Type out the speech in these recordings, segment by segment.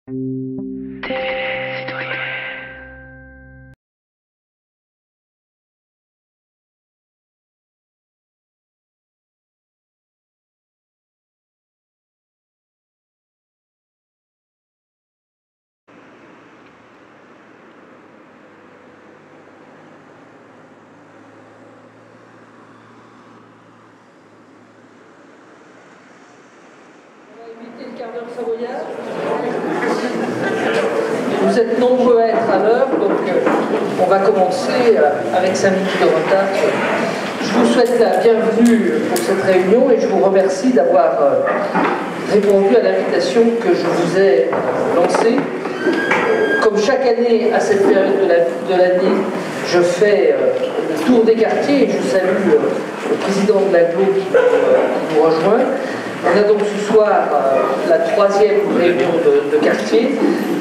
Le quart d'heure savoyard. Vous êtes nombreux à être à l'heure, donc on va commencer avec 5 minutes de retard. Je vous souhaite la bienvenue pour cette réunion et je vous remercie d'avoir répondu à l'invitation que je vous ai lancée. Comme chaque année, à cette période de l'année, je fais le tour des quartiers et je salue le président de l'Agglo qui nous rejoint. On a donc ce soir la 3e réunion de quartier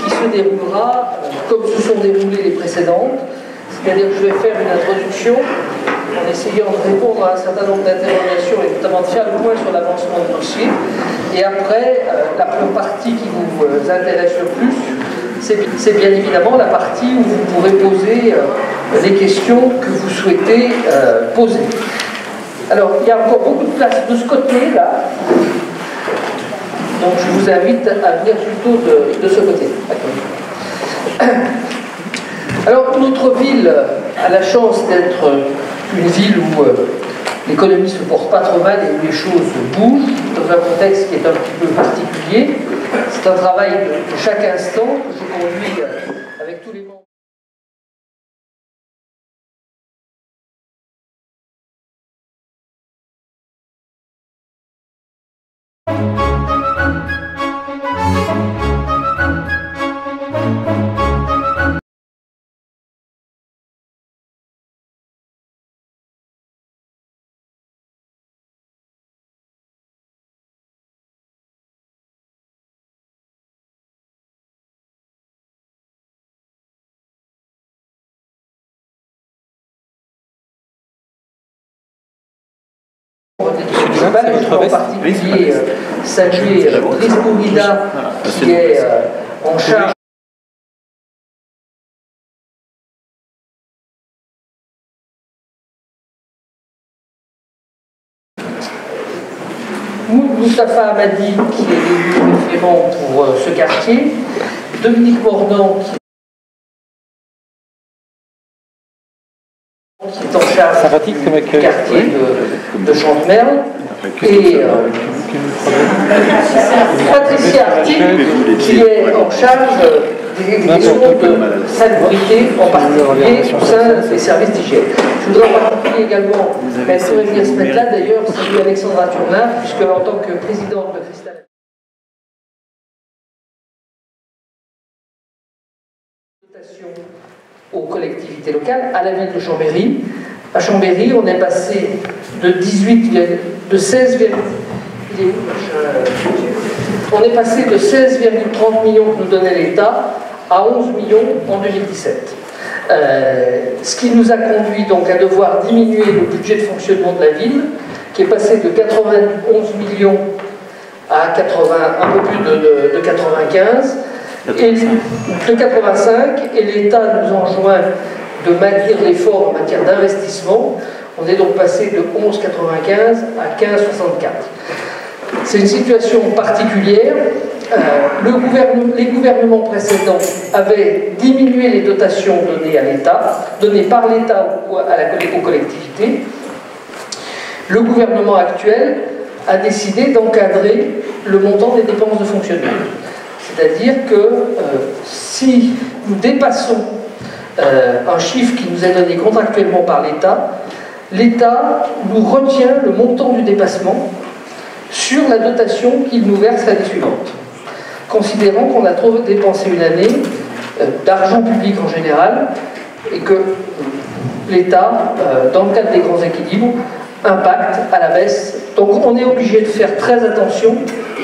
qui se déroulera comme se sont déroulées les précédentes. C'est-à-dire que je vais faire une introduction en essayant de répondre à un certain nombre d'interrogations et notamment de faire le point sur l'avancement du dossier. Et après, la partie qui vous intéresse le plus, c'est bien évidemment la partie où vous pourrez poser les questions que vous souhaitez poser. Alors, il y a encore beaucoup de place de ce côté-là. Donc, je vous invite à venir plutôt de ce côté. Alors, notre ville a la chance d'être une ville où l'économie ne se porte pas trop mal et où les choses bougent, dans un contexte qui est un petit peu particulier. C'est un travail de chaque instant que je conduis avec tous les membres. En particulier saluer Brice Bourguida qui est en charge Moustapha Hamadi qui est l'élu référent pour ce quartier, Dominique Mornan qui est en charge du quartier de Chantemerle, et Patricia Artin qui est en charge des questions de salubrité, en particulier au sein des services d'hygiène. Je voudrais en particulier également, elle saurait venir se mettre là d'ailleurs, saluer Alexandra Tournard, puisque en tant que présidente de Cristal aux collectivités locales, à la ville de Chambéry. À Chambéry, on est passé de 16,30 millions que nous donnait l'État à 11 millions en 2017. Ce qui nous a conduit donc à devoir diminuer le budget de fonctionnement de la ville, qui est passé de 91 millions à un peu plus de 95. Et de 85, et l'État nous enjoint de maintenir l'effort en matière d'investissement. On est donc passé de 11,95 à 15,64. C'est une situation particulière. Les gouvernements précédents avaient diminué les dotations données à l'État, données par l'État aux collectivités. Le gouvernement actuel a décidé d'encadrer le montant des dépenses de fonctionnement. C'est-à-dire que si nous dépassons un chiffre qui nous est donné contractuellement par l'État, l'État nous retient le montant du dépassement sur la dotation qu'il nous verse l'année suivante. Considérant qu'on a trop dépensé une année d'argent public en général et que l'État, dans le cadre des grands équilibres, impacte à la baisse. Donc on est obligé de faire très attention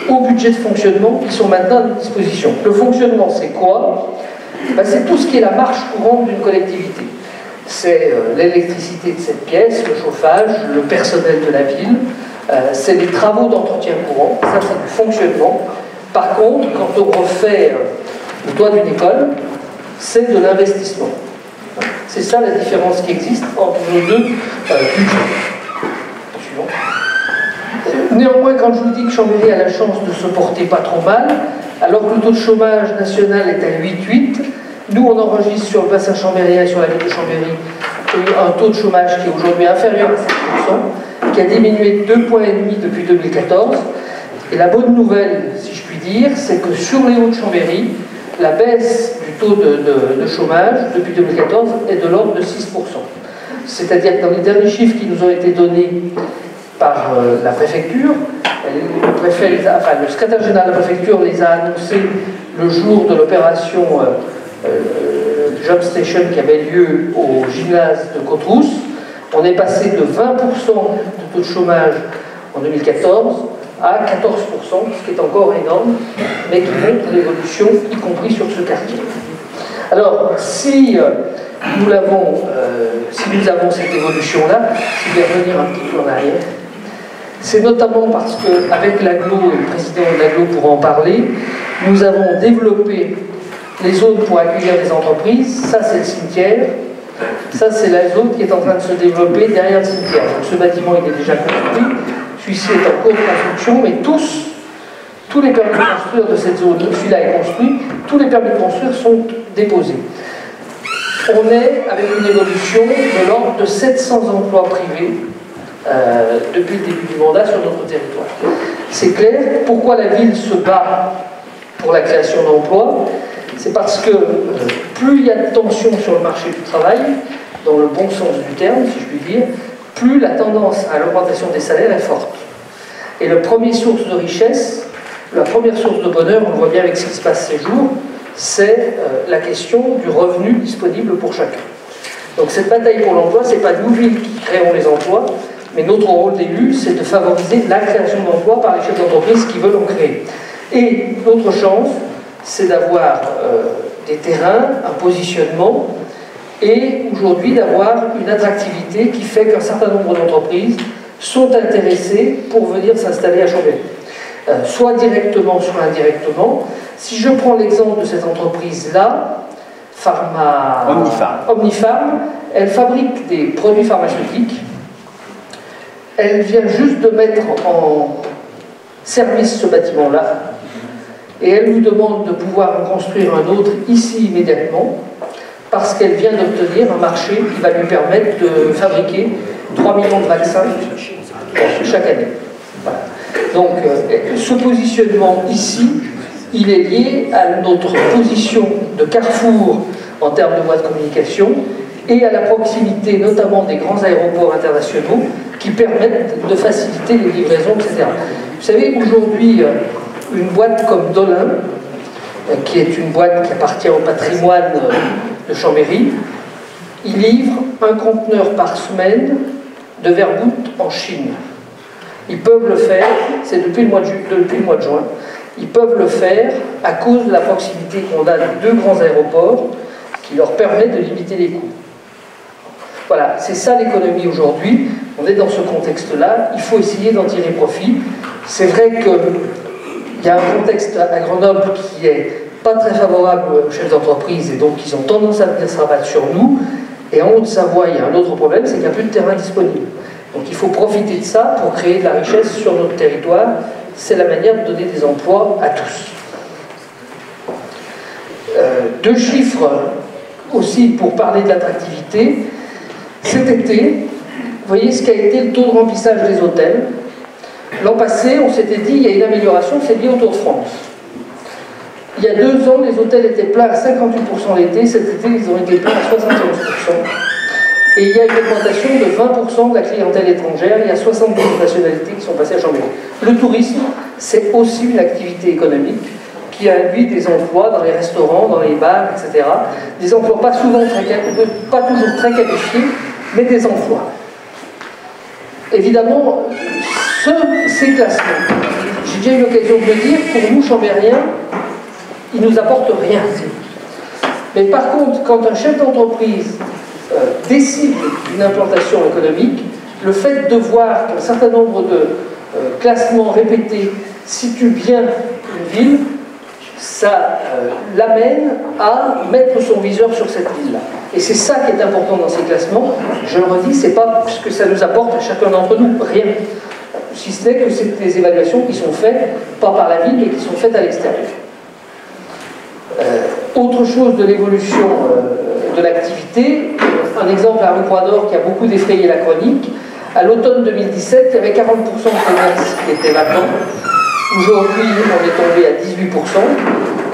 aux budgets de fonctionnement qui sont maintenant à notre disposition. Le fonctionnement, c'est quoi? C'est tout ce qui est la marche courante d'une collectivité. C'est l'électricité de cette pièce, le chauffage, le personnel de la ville, c'est les travaux d'entretien courant, ça c'est du fonctionnement. Par contre, quand on refait Le toit d'une école, c'est de l'investissement. C'est ça la différence qui existe entre nos deux budgets. Suivant. Néanmoins, quand je vous dis que Chambéry a la chance de se porter pas trop mal, alors que le taux de chômage national est à 8,8, nous on enregistre sur le bassin chambérien et sur la ville de Chambéry un taux de chômage qui est aujourd'hui inférieur à 7%, qui a diminué de 2,5 points depuis 2014. Et la bonne nouvelle, si je puis dire, c'est que sur les Hauts-de-Chambéry, la baisse du taux de chômage depuis 2014 est de l'ordre de 6%. C'est-à-dire que dans les derniers chiffres qui nous ont été donnés par la préfecture, le secrétaire général de la préfecture les a annoncés le jour de l'opération Job Station qui avait lieu au gymnase de Côte-Rousse. On est passé de 20% de taux de chômage en 2014 à 14%, ce qui est encore énorme, mais qui montre l'évolution, y compris sur ce quartier. Alors, si nous avons cette évolution-là, si je vais revenir un petit peu en arrière, c'est notamment parce qu'avec l'AGLO, et le président de l'AGLO pourra en parler, nous avons développé les zones pour accueillir des entreprises. Ça, c'est le cimetière. Ça, c'est la zone qui est en train de se développer derrière le cimetière. Donc, ce bâtiment, il est déjà construit. Celui-ci est en cours de construction, mais tous les permis de construire de cette zone, celui-là est construit, tous les permis de construire sont déposés. On est avec une évolution de l'ordre de 700 emplois privés depuis le début du mandat sur notre territoire. C'est clair. Pourquoi la ville se bat pour la création d'emplois? C'est parce que plus il y a de tension sur le marché du travail, dans le bon sens du terme, si je puis dire, plus la tendance à l'augmentation des salaires est forte. Et la première source de richesse, la première source de bonheur, on le voit bien avec ce qui se passe ces jours, c'est la question du revenu disponible pour chacun. Donc cette bataille pour l'emploi, ce n'est pas nous, villes, qui créerons les emplois, mais notre rôle d'élu, c'est de favoriser la création d'emplois par les chefs d'entreprise qui veulent en créer. Et l'autre chance, c'est d'avoir des terrains, un positionnement, et aujourd'hui d'avoir une attractivité qui fait qu'un certain nombre d'entreprises sont intéressées pour venir s'installer à Chambéry. Soit directement, soit indirectement. Si je prends l'exemple de cette entreprise-là, Omnifarm, elle fabrique des produits pharmaceutiques. Elle vient juste de mettre en service ce bâtiment-là, et elle nous demande de pouvoir en construire un autre ici immédiatement, parce qu'elle vient d'obtenir un marché qui va lui permettre de fabriquer 3 millions de vaccins chaque année. Voilà. Donc, ce positionnement ici, il est lié à notre position de carrefour en termes de voies de communication et à la proximité notamment des grands aéroports internationaux qui permettent de faciliter les livraisons, etc. Vous savez, aujourd'hui, une boîte comme Dolin, qui est une boîte qui appartient au patrimoine de Chambéry, il livre un conteneur par semaine de vergoutte en Chine. Ils peuvent le faire, c'est depuis le mois de juin, ils peuvent le faire à cause de la proximité qu'on a de deux grands aéroports qui leur permet de limiter les coûts. Voilà, c'est ça l'économie aujourd'hui. On est dans ce contexte-là, il faut essayer d'en tirer profit. C'est vrai qu'il y a un contexte à Grenoble qui est pas très favorable aux chefs d'entreprise et donc ils ont tendance à venir se rabattre sur nous. Et en Haute-Savoie, il y a un autre problème, c'est qu'il n'y a plus de terrain disponible. Donc il faut profiter de ça pour créer de la richesse sur notre territoire. C'est la manière de donner des emplois à tous. Deux chiffres aussi pour parler de l'attractivité. Cet été, vous voyez ce qu'a été le taux de remplissage des hôtels. L'an passé, on s'était dit, il y a une amélioration, c'est lié au Tour de France. Il y a 2 ans, les hôtels étaient pleins à 58% l'été. Cet été, ils ont été pleins à 71%. Et il y a une augmentation de 20% de la clientèle étrangère. Il y a 72 nationalités qui sont passées à Chambéry. Le tourisme, c'est aussi une activité économique qui induit des emplois dans les restaurants, dans les bars, etc. Des emplois pas toujours très qualifiés, mais des emplois. Évidemment, ces classements, j'ai déjà eu l'occasion de le dire, pour nous, Chambériens, ils ne nous apportent rien. Mais par contre, quand un chef d'entreprise décide d'une implantation économique, le fait de voir qu'un certain nombre de classements répétés situent bien une ville, ça l'amène à mettre son viseur sur cette ville-là. Et c'est ça qui est important dans ces classements. Je le redis, c'est pas ce que ça nous apporte à chacun d'entre nous, rien. Si ce n'est que c'est des évaluations qui sont faites, pas par la ville, mais qui sont faites à l'extérieur. Autre chose de l'évolution de l'activité, un exemple à rue Croix-d'Or qui a beaucoup défrayé la chronique. À l'automne 2017, il y avait 40% de commerces qui étaient vacants. Aujourd'hui, on est tombé à 18%.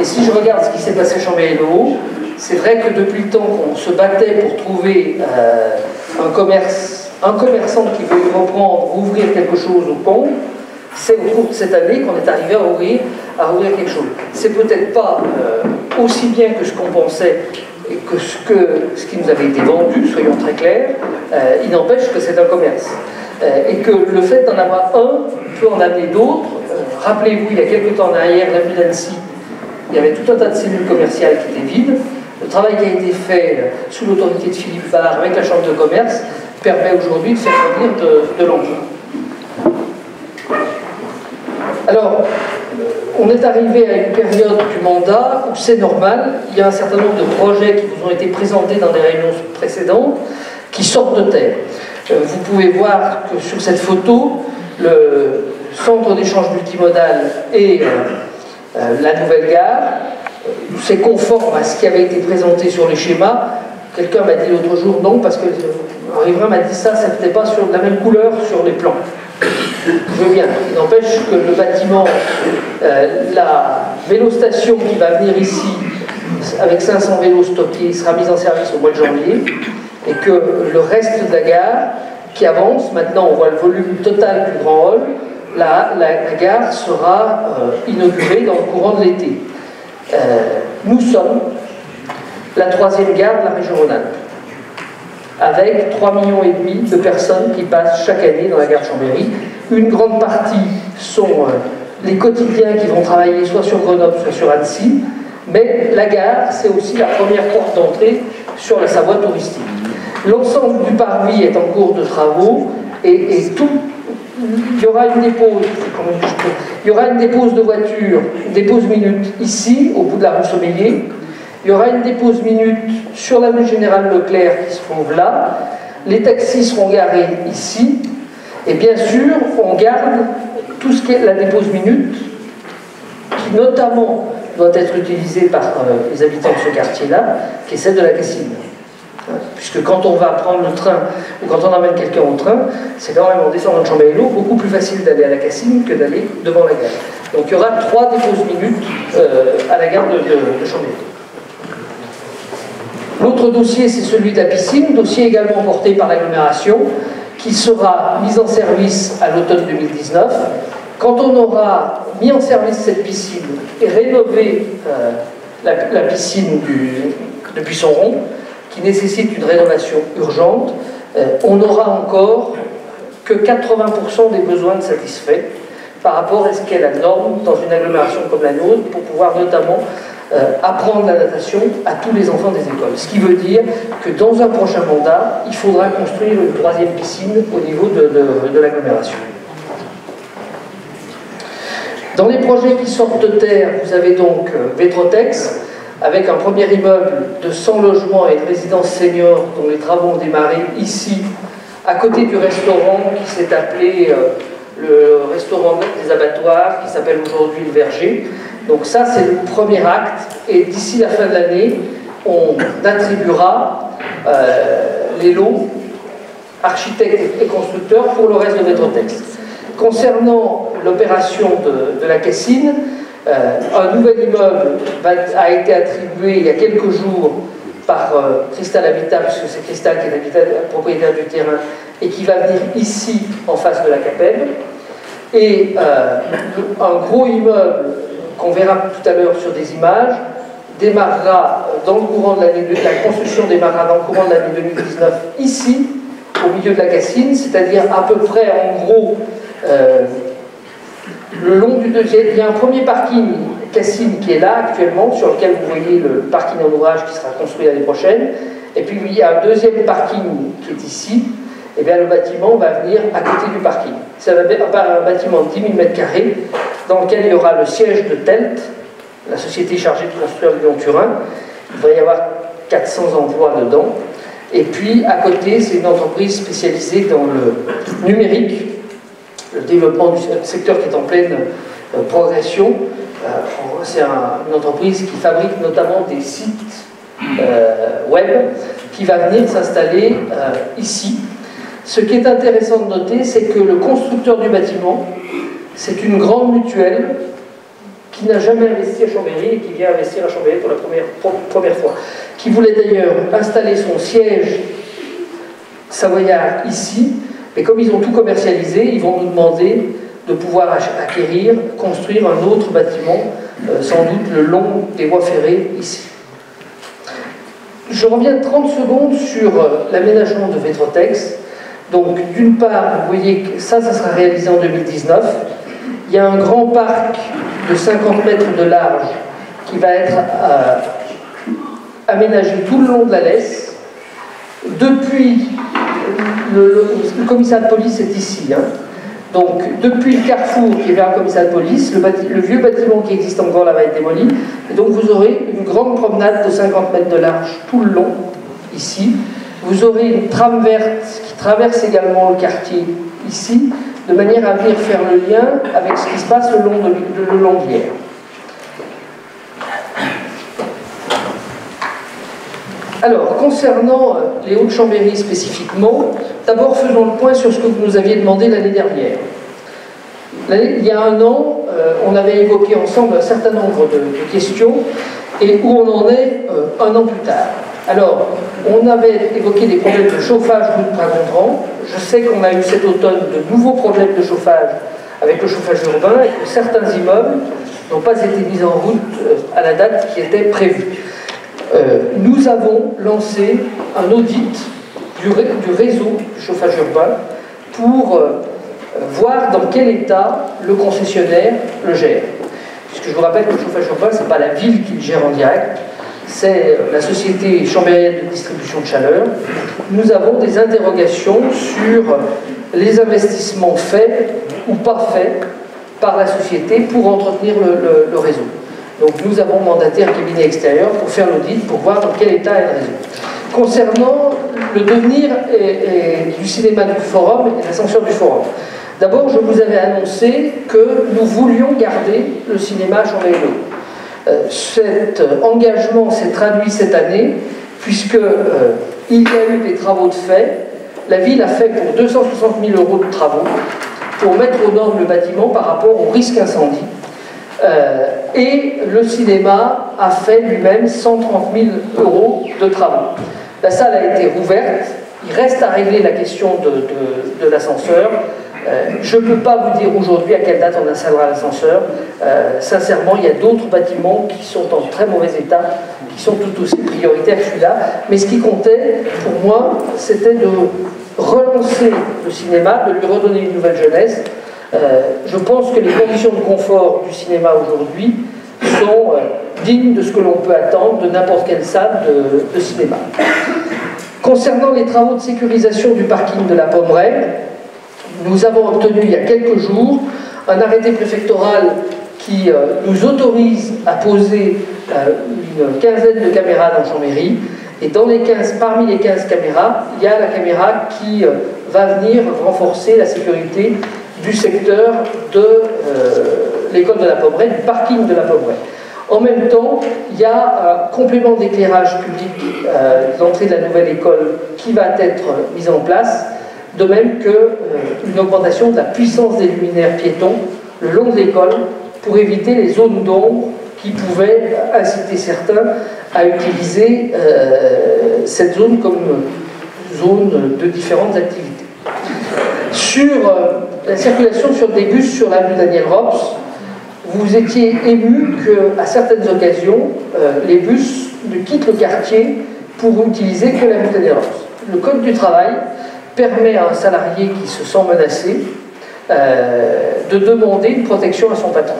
Et si je regarde ce qui s'est passé à Chambéry-le-Haut, c'est vrai que depuis le temps qu'on se battait pour trouver un commerçant qui veut reprendre, ouvrir quelque chose au pont, c'est au cours de cette année qu'on est arrivé à ouvrir quelque chose. C'est peut-être pas aussi bien que ce qu'on pensait et que ce qui nous avait été vendu, soyons très clairs, il n'empêche que c'est un commerce. Et que le fait d'en avoir un peut en amener d'autres. Rappelez-vous, il y a quelques temps en arrière, l'avenue d'Annecy, il y avait tout un tas de cellules commerciales qui étaient vides. Le travail qui a été fait sous l'autorité de Philippe Barre avec la Chambre de commerce permet aujourd'hui de faire venir de l'emploi. Alors, on est arrivé à une période du mandat où c'est normal, il y a un certain nombre de projets qui vous ont été présentés dans des réunions précédentes qui sortent de terre. Vous pouvez voir que sur cette photo, le centre d'échange multimodal et la nouvelle gare, c'est conforme à ce qui avait été présenté sur les schémas. Quelqu'un m'a dit l'autre jour non, parce que un riverain m'a dit ça n'était pas sur la même couleur sur les plans. Je veux bien. Il n'empêche que le bâtiment, la vélostation qui va venir ici, avec 500 vélos stockés, sera mise en service au mois de janvier, et que le reste de la gare, qui avance, maintenant on voit le volume total du grand hall, la gare sera inaugurée dans le courant de l'été. Nous sommes la 3e gare de la région Rhône-Alpes, avec 3,5 millions de personnes qui passent chaque année dans la gare de Chambéry. Une grande partie sont les quotidiens qui vont travailler soit sur Grenoble, soit sur Annecy, mais la gare, c'est aussi la première porte d'entrée sur la Savoie touristique. L'ensemble du parvis est en cours de travaux et tout. Il y aura une dépose de voitures, une dépose minute ici, au bout de la rue Sommeiller. Il y aura une dépose minute sur l'avenue Général Leclerc qui se trouve là. Les taxis seront garés ici. Et bien sûr, on garde tout ce qui est la dépose minute, qui notamment doit être utilisée par les habitants de ce quartier-là, qui est celle de la Cassine. Puisque quand on va prendre le train, ou quand on emmène quelqu'un au train, c'est quand même en descendant de Chambéry-le-Haut beaucoup plus facile d'aller à la Cassine que d'aller devant la gare. Donc il y aura 3 déposes minutes à la gare de Chambéry. L'autre dossier, c'est celui de la piscine, dossier également porté par l'agglomération, qui sera mis en service à l'automne 2019. Quand on aura mis en service cette piscine et rénové la piscine de Buisson-Rond, qui nécessite une rénovation urgente, on n'aura encore que 80% des besoins satisfaits par rapport à ce qu'est la norme dans une agglomération comme la nôtre, pour pouvoir notamment apprendre la natation à tous les enfants des écoles. Ce qui veut dire que dans un prochain mandat, il faudra construire une 3e piscine au niveau de l'agglomération. Dans les projets qui sortent de terre, vous avez donc Vétrotex, avec un premier immeuble de 100 logements et de résidences seniors dont les travaux ont démarré ici, à côté du restaurant qui s'est appelé le restaurant des abattoirs, qui s'appelle aujourd'hui le Verger. Donc ça, c'est le premier acte, et d'ici la fin de l'année, on attribuera les lots architectes et constructeurs pour le reste de Vétrotex. Concernant l'opération de la Cassine, un nouvel immeuble a été attribué il y a quelques jours par Cristal Habitat, puisque c'est Cristal qui est le propriétaire du terrain, et qui va venir ici, en face de la Capelle. Et un gros immeuble qu'on verra tout à l'heure sur des images démarrera dans le courant de l'année, la construction démarrera dans le courant de l'année 2019 ici, au milieu de la Cassine, c'est-à-dire à peu près en gros le long du deuxième. Il y a un premier parking Cassine qui est là actuellement, sur lequel vous voyez le parking en ouvrage qui sera construit l'année prochaine, et puis il y a un deuxième parking qui est ici. Et bien le bâtiment va venir à côté du parking. C'est un bâtiment de 10 000 m² dans lequel il y aura le siège de TELT la société chargée de construire Lyon-Turin. Il va y avoir 400 emplois dedans. Et puis, à côté, c'est une entreprise spécialisée dans le numérique, le développement du secteur qui est en pleine progression. C'est une entreprise qui fabrique notamment des sites web, qui va venir s'installer ici. Ce qui est intéressant de noter, c'est que le constructeur du bâtiment, c'est une grande mutuelle qui n'a jamais investi à Chambéry et qui vient investir à Chambéry pour la première fois. Qui voulait d'ailleurs installer son siège savoyard ici, mais comme ils ont tout commercialisé, ils vont nous demander de pouvoir acquérir, construire un autre bâtiment, sans doute le long des voies ferrées ici. Je reviens 30 secondes sur l'aménagement de Vétrotex. Donc, d'une part, vous voyez que ça sera réalisé en 2019. Il y a un grand parc de 50 mètres de large qui va être aménagé tout le long de la Lesse. Depuis, le commissariat de police est ici. Donc, depuis le carrefour qui est vers le commissariat de police, le vieux bâtiment qui existe encore là va être démoli. Et donc, vous aurez une grande promenade de 50 mètres de large tout le long, ici. Vous aurez une trame verte qui traverse également le quartier, ici, de manière à venir faire le lien avec ce qui se passe le long de l'Yerres. Alors, concernant les Hauts-de-Chambéry spécifiquement, d'abord faisons le point sur ce que vous nous aviez demandé l'année dernière. Il y a un an, on avait évoqué ensemble un certain nombre de questions, et où on en est un an plus tard. Alors, on avait évoqué des problèmes de chauffage rue de Pragontran. Je sais qu'on a eu cet automne de nouveaux problèmes de chauffage avec le chauffage urbain et que certains immeubles n'ont pas été mis en route à la date qui était prévue. Nous avons lancé un audit du réseau du chauffage urbain pour voir dans quel état le concessionnaire le gère. Puisque je vous rappelle que le chauffage urbain, ce n'est pas la ville qui le gère en direct, c'est la société chambérienne de distribution de chaleur. Nous avons des interrogations sur les investissements faits ou pas faits par la société pour entretenir le réseau. Donc nous avons mandaté un cabinet extérieur pour faire l'audit, pour voir dans quel état est le réseau. Concernant le devenir du cinéma du Forum et l'ascenseur du Forum, d'abord je vous avais annoncé que nous voulions garder le cinéma à Chambéry-Le-Haut. Cet engagement s'est traduit cette année, puisqu'il y a eu des travaux de fait. La ville a fait pour 260 000 € de travaux pour mettre aux normes le bâtiment par rapport au risque incendie. Et le cinéma a fait lui-même 130 000 € de travaux. La salle a été rouverte. Il reste à régler la question de l'ascenseur. Je ne peux pas vous dire aujourd'hui à quelle date on installera l'ascenseur. Sincèrement, il y a d'autres bâtiments qui sont en très mauvais état, qui sont tout aussi prioritaires que celui-là. Mais ce qui comptait, pour moi, c'était de relancer le cinéma, de lui redonner une nouvelle jeunesse. Je pense que les conditions de confort du cinéma aujourd'hui sont dignes de ce que l'on peut attendre de n'importe quelle salle de cinéma. Concernant les travaux de sécurisation du parking de la Pommeraye, nous avons obtenu il y a quelques jours un arrêté préfectoral qui nous autorise à poser une quinzaine de caméras dans Chambéry. Et parmi les 15 caméras, il y a la caméra qui va venir renforcer la sécurité du secteur de l'école de la Pommeraye, du parking de la Pommeraye. En même temps, il y a un complément d'éclairage public d'entrée de la nouvelle école qui va être mis en place, de même qu'une augmentation de la puissance des luminaires piétons le long de l'école pour éviter les zones d'ombre qui pouvaient inciter certains à utiliser cette zone comme zone de différentes activités. Sur la circulation sur des bus sur l'avenue Daniel Rops, vous étiez ému qu'à certaines occasions, les bus ne quittent le quartier pour utiliser que l'avenue Daniel Rops. Le Code du travail permet à un salarié qui se sent menacé de demander une protection à son patron.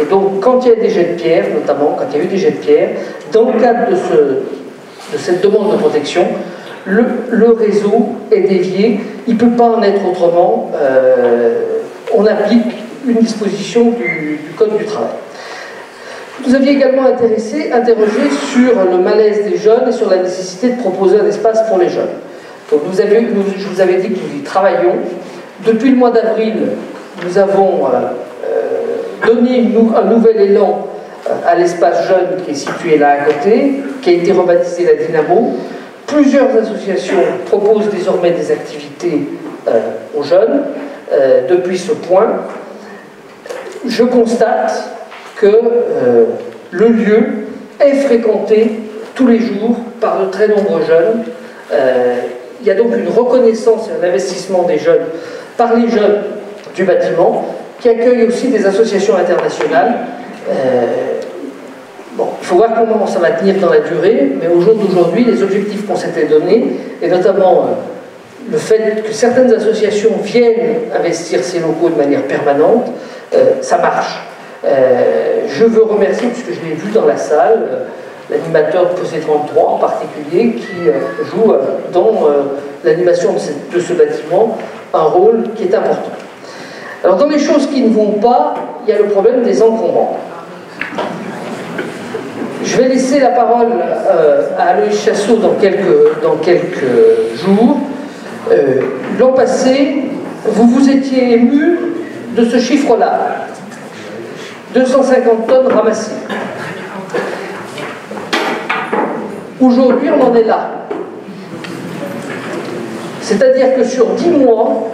Et donc, quand il y a des jets de pierre, notamment quand il y a eu des jets de pierre, dans le cadre de cette demande de protection, le réseau est dévié. Il ne peut pas en être autrement. On applique une disposition du Code du travail. Vous aviez également interrogé sur le malaise des jeunes et sur la nécessité de proposer un espace pour les jeunes. Donc je vous avais dit que nous y travaillons. Depuis le mois d'avril, nous avons donné un nouvel élan à l'espace jeune qui est situé là à côté, qui a été rebaptisé la Dynamo. Plusieurs associations proposent désormais des activités aux jeunes depuis ce point. Je constate que le lieu est fréquenté tous les jours par de très nombreux jeunes. Il y a donc une reconnaissance et un investissement des jeunes par les jeunes du bâtiment, qui accueillent aussi des associations internationales. Bon, il faut voir comment ça va tenir dans la durée, mais au jour d'aujourd'hui, les objectifs qu'on s'était donnés, et notamment le fait que certaines associations viennent investir ces locaux de manière permanente, ça marche. Je veux remercier, puisque je l'ai vu dans la salle, l'animateur de Posé 33 en particulier, qui joue dans l'animation de ce bâtiment un rôle qui est important. Alors dans les choses qui ne vont pas, il y a le problème des encombrants. Je vais laisser la parole à Aloïs Chassot dans quelques jours. L'an passé, vous vous étiez ému de ce chiffre-là. 250 tonnes ramassées. Aujourd'hui, on en est là. C'est-à-dire que sur 10 mois,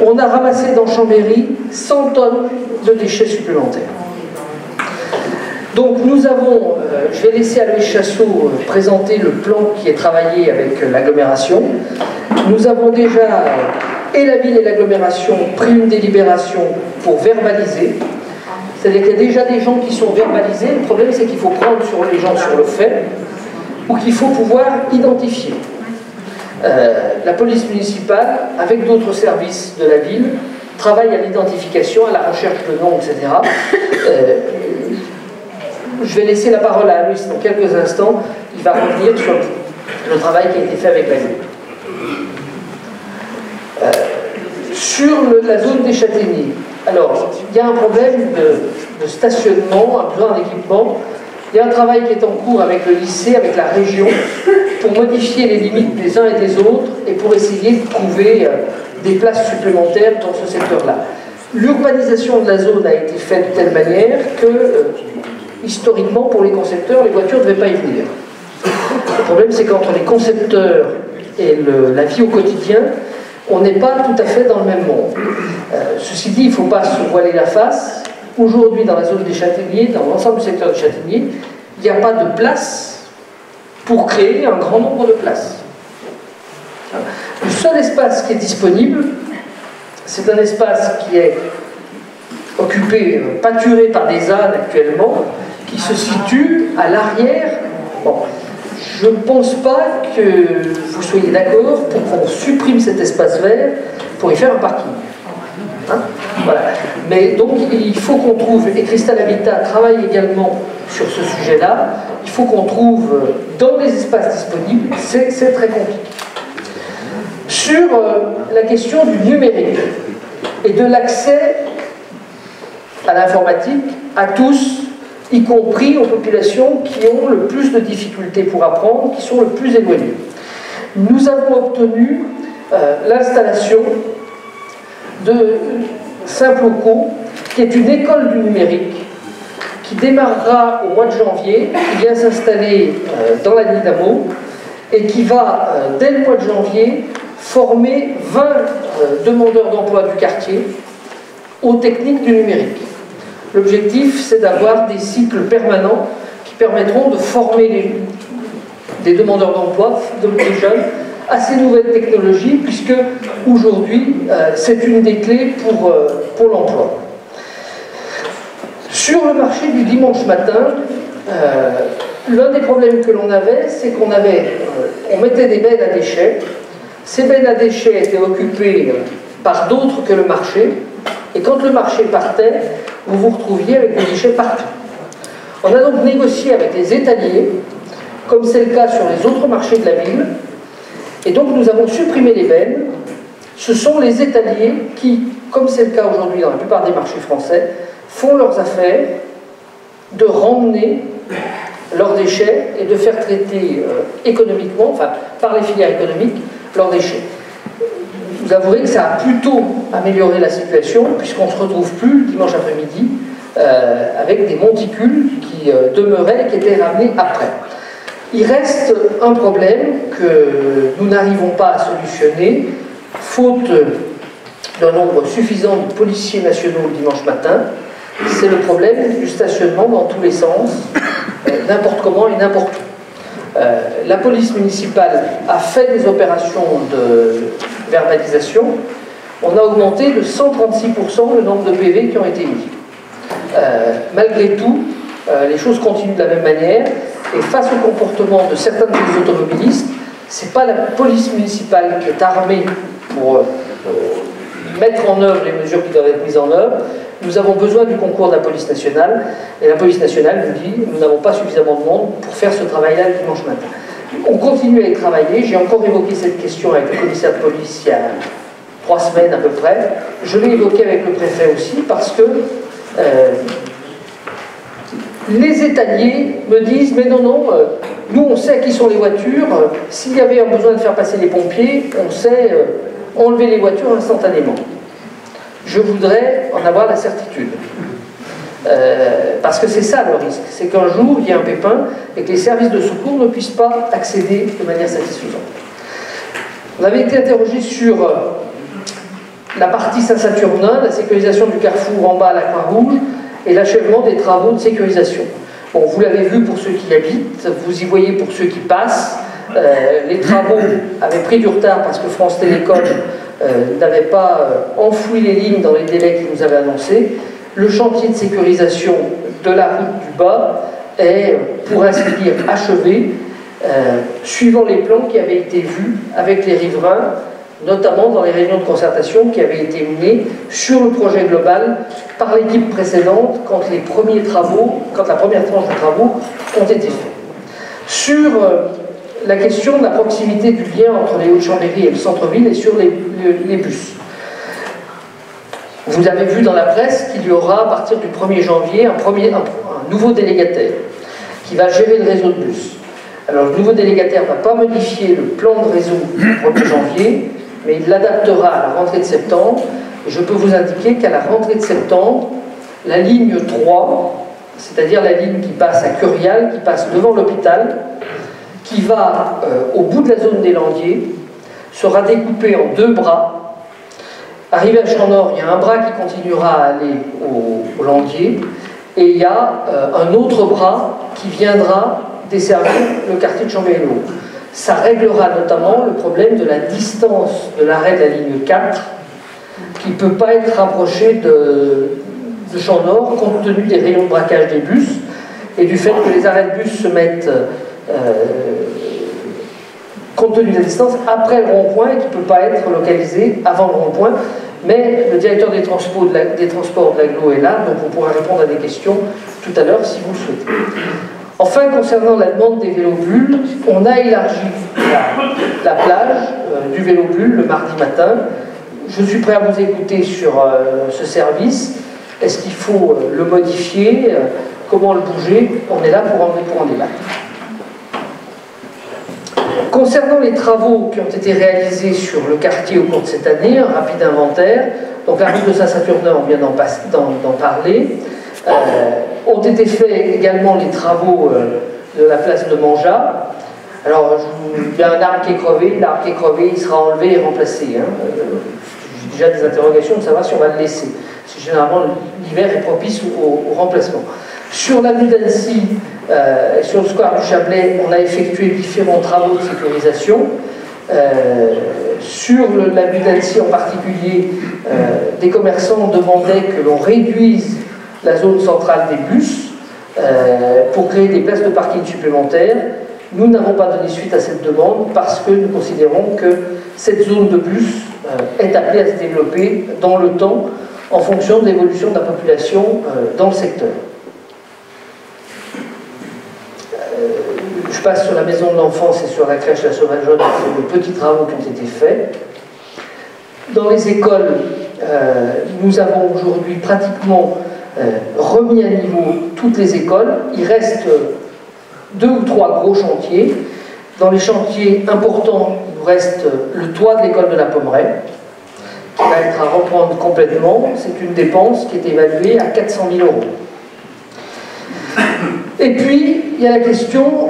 on a ramassé dans Chambéry 100 tonnes de déchets supplémentaires. Donc nous avons, je vais laisser Aloïs Chassot présenter le plan qui est travaillé avec l'agglomération. Nous avons déjà, et la ville et l'agglomération, pris une délibération pour verbaliser. C'est-à-dire qu'il y a déjà des gens qui sont verbalisés. Le problème, c'est qu'il faut prendre sur les gens sur le fait, ou qu'il faut pouvoir identifier. La police municipale, avec d'autres services de la ville, travaille à l'identification, à la recherche de noms, etc. Je vais laisser la parole à Aloïs dans quelques instants. Il va revenir sur le travail qui a été fait avec la ville. Sur la zone des châtaigniers, alors, il y a un problème de stationnement, un besoin d'équipement. Il y a un travail qui est en cours avec le lycée, avec la région, pour modifier les limites des uns et des autres et pour essayer de trouver des places supplémentaires dans ce secteur-là. L'urbanisation de la zone a été faite de telle manière que, historiquement, pour les concepteurs, les voitures ne devaient pas y venir. Le problème, c'est qu'entre les concepteurs et la vie au quotidien, on n'est pas tout à fait dans le même monde. Ceci dit, il ne faut pas se voiler la face. Aujourd'hui, dans la zone des châtaigniers, dans l'ensemble du secteur des châtaigniers, il n'y a pas de place pour créer un grand nombre de places. Le seul espace qui est disponible, c'est un espace qui est occupé, pâturé par des ânes actuellement, qui se situe à l'arrière. Bon. Je ne pense pas que vous soyez d'accord pour qu'on supprime cet espace vert pour y faire un parking. Hein, voilà. Mais donc il faut qu'on trouve, et Cristal Habitat travaille également sur ce sujet-là, il faut qu'on trouve dans les espaces disponibles, c'est très compliqué. Sur la question du numérique et de l'accès à l'informatique à tous, y compris aux populations qui ont le plus de difficultés pour apprendre, qui sont le plus éloignées. Nous avons obtenu l'installation de Saint-Ploco, qui est une école du numérique, qui démarrera au mois de janvier, qui vient s'installer dans la Dynamo, et qui va, dès le mois de janvier, former 20 demandeurs d'emploi du quartier aux techniques du numérique. L'objectif, c'est d'avoir des cycles permanents qui permettront de former des demandeurs d'emploi, des jeunes, à ces nouvelles technologies, puisque aujourd'hui, c'est une des clés pour l'emploi. Sur le marché du dimanche matin, l'un des problèmes que l'on avait, c'est qu'on mettait des bennes à déchets. Ces bennes à déchets étaient occupées par d'autres que le marché, et quand le marché partait, vous vous retrouviez avec des déchets partout. On a donc négocié avec les étaliers, comme c'est le cas sur les autres marchés de la ville, et donc nous avons supprimé les bennes. Ce sont les étaliers qui, comme c'est le cas aujourd'hui dans la plupart des marchés français, font leurs affaires de ramener leurs déchets et de faire traiter économiquement, enfin par les filières économiques, leurs déchets. Vous avouerez que ça a plutôt amélioré la situation, puisqu'on ne se retrouve plus dimanche après-midi avec des monticules qui demeuraient et qui étaient ramenés après. Il reste un problème que nous n'arrivons pas à solutionner, faute d'un nombre suffisant de policiers nationaux le dimanche matin. C'est le problème du stationnement dans tous les sens, n'importe comment et n'importe où. La police municipale a fait des opérations de verbalisation. On a augmenté de 136% le nombre de PV qui ont été mis. Malgré tout, les choses continuent de la même manière, et face au comportement de certains de ces automobilistes, ce n'est pas la police municipale qui est armée pour mettre en œuvre les mesures qui doivent être mises en œuvre. Nous avons besoin du concours de la police nationale, et la police nationale nous dit nous n'avons pas suffisamment de monde pour faire ce travail-là le dimanche matin. On continue à y travailler. J'ai encore évoqué cette question avec le commissaire de police il y a 3 semaines à peu près. Je l'ai évoqué avec le préfet aussi, parce que les étaliers me disent mais non, nous on sait qui sont les voitures, s'il y avait un besoin de faire passer les pompiers, on sait enlever les voitures instantanément. Je voudrais en avoir la certitude. Parce que c'est ça le risque, c'est qu'un jour il y a un pépin et que les services de secours ne puissent pas accéder de manière satisfaisante. On avait été interrogé sur la partie Saint-Saturnin, la sécurisation du carrefour en bas à la Croix-Rouge, et l'achèvement des travaux de sécurisation. Bon, vous l'avez vu pour ceux qui y habitent, vous y voyez pour ceux qui passent. Les travaux avaient pris du retard parce que France Télécom n'avait pas enfoui les lignes dans les délais qu'ils nous avaient annoncés. Le chantier de sécurisation de la route du bas est, pour ainsi dire, achevé, suivant les plans qui avaient été vus avec les riverains, notamment dans les réunions de concertation qui avaient été menées sur le projet global par l'équipe précédente quand la première tranche de travaux ont été faits. Sur la question de la proximité du lien entre les Hauts-de-Chambéry et le centre-ville et sur les bus. Vous avez vu dans la presse qu'il y aura à partir du 1er janvier un nouveau délégataire qui va gérer le réseau de bus. Alors le nouveau délégataire ne va pas modifier le plan de réseau du 1er janvier, mais il l'adaptera à la rentrée de septembre. Et je peux vous indiquer qu'à la rentrée de septembre, la ligne 3, c'est-à-dire la ligne qui passe à Curial, qui passe devant l'hôpital, qui va au bout de la zone des Landiers, sera découpée en 2 bras. Arrivé à Champ-Nord, il y a un bras qui continuera à aller au Landier, et il y a un autre bras qui viendra desservir le quartier de Chambéry-le-Haut. Ça réglera notamment le problème de la distance de l'arrêt de la ligne 4, qui ne peut pas être rapproché de Champ-Nord, compte tenu des rayons de braquage des bus, et du fait que les arrêts de bus se mettent, compte tenu de la distance, après le rond-point, et qui ne peut pas être localisé avant le rond-point. Mais le directeur des transports de l'Agglo est là, donc on pourra répondre à des questions tout à l'heure si vous le souhaitez. Enfin, concernant la demande des vélobulles, on a élargi la plage du vélobulle le mardi matin. Je suis prêt à vous écouter sur ce service. Est-ce qu'il faut le modifier? Comment le bouger? On est là pour en débattre. Concernant les travaux qui ont été réalisés sur le quartier au cours de cette année, un rapide inventaire, donc la route de Saint-Saturnin, on vient d'en parler, ont été faits également les travaux de la place de Manja. Alors, il y a un arbre qui est crevé, l'arbre qui est crevé, il sera enlevé et remplacé. J'ai déjà des interrogations de savoir si on va le laisser. Parce que généralement, l'hiver est propice au remplacement. Sur l'avenue d'Annecy, sur le square du Chablais, on a effectué différents travaux de sécurisation. Sur l'avenue d'Annecy en particulier, des commerçants demandaient que l'on réduise la zone centrale des bus pour créer des places de parking supplémentaires. Nous n'avons pas donné suite à cette demande parce que nous considérons que cette zone de bus est appelée à se développer dans le temps en fonction de l'évolution de la population dans le secteur. Je passe sur la maison de l'enfance et sur la crèche La Sauvageonne, sur de petits travaux qui ont été faits. Dans les écoles, nous avons aujourd'hui pratiquement remis à niveau toutes les écoles. Il reste 2 ou 3 gros chantiers. Dans les chantiers importants, il nous reste le toit de l'école de la Pommeraye, qui va être à reprendre complètement. C'est une dépense qui est évaluée à 400 000 €. Et puis, il y a la question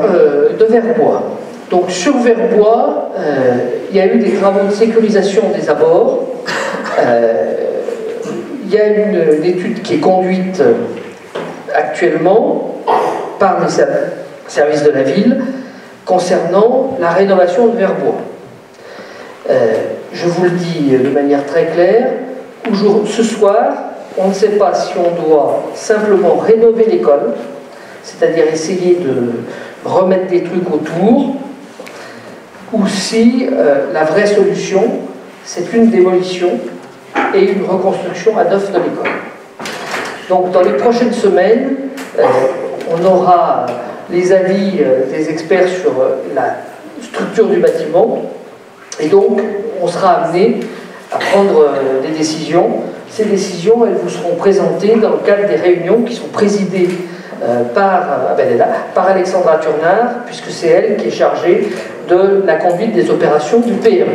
de Verbois. Donc, sur Verbois, il y a eu des travaux de sécurisation des abords. Il y a une étude qui est conduite actuellement par les services de la ville concernant la rénovation de Verbois. Je vous le dis de manière très claire, ce soir, on ne sait pas si on doit simplement rénover l'école, c'est-à-dire essayer de remettre des trucs autour, ou si la vraie solution, c'est une démolition et une reconstruction à neuf de l'école. Donc dans les prochaines semaines, on aura les avis des experts sur la structure du bâtiment, et donc on sera amené à prendre des décisions. Ces décisions, elles vous seront présentées dans le cadre des réunions qui sont présidées par Alexandra Turnard, puisque c'est elle qui est chargée de la conduite des opérations du PRE.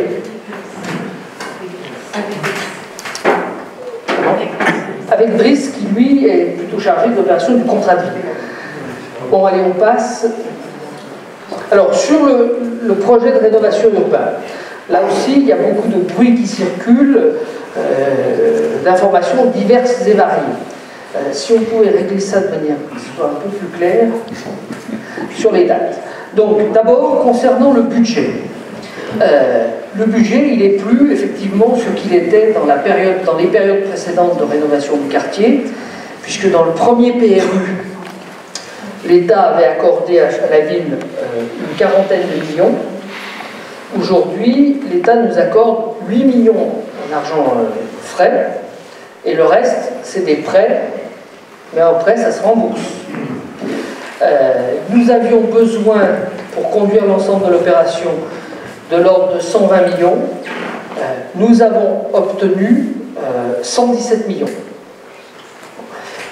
Avec Brice, qui lui est plutôt chargé de l'opération du contrat de ville. Bon, allez, on passe. Alors, sur le projet de rénovation urbaine, là aussi, il y a beaucoup de bruit qui circule, d'informations diverses et variées. Si on pouvait régler ça de manière qui soit un peu plus claire sur les dates. Donc, d'abord, concernant le budget. Le budget, il n'est plus effectivement ce qu'il était dans les périodes précédentes de rénovation du quartier, puisque dans le premier PRU, l'État avait accordé à la ville une quarantaine de millions. Aujourd'hui, l'État nous accorde 8 millions en argent frais, et le reste, c'est des prêts, mais en prêt, ça se rembourse. Nous avions besoin, pour conduire l'ensemble de l'opération, de l'ordre de 120 millions. Nous avons obtenu 117 millions.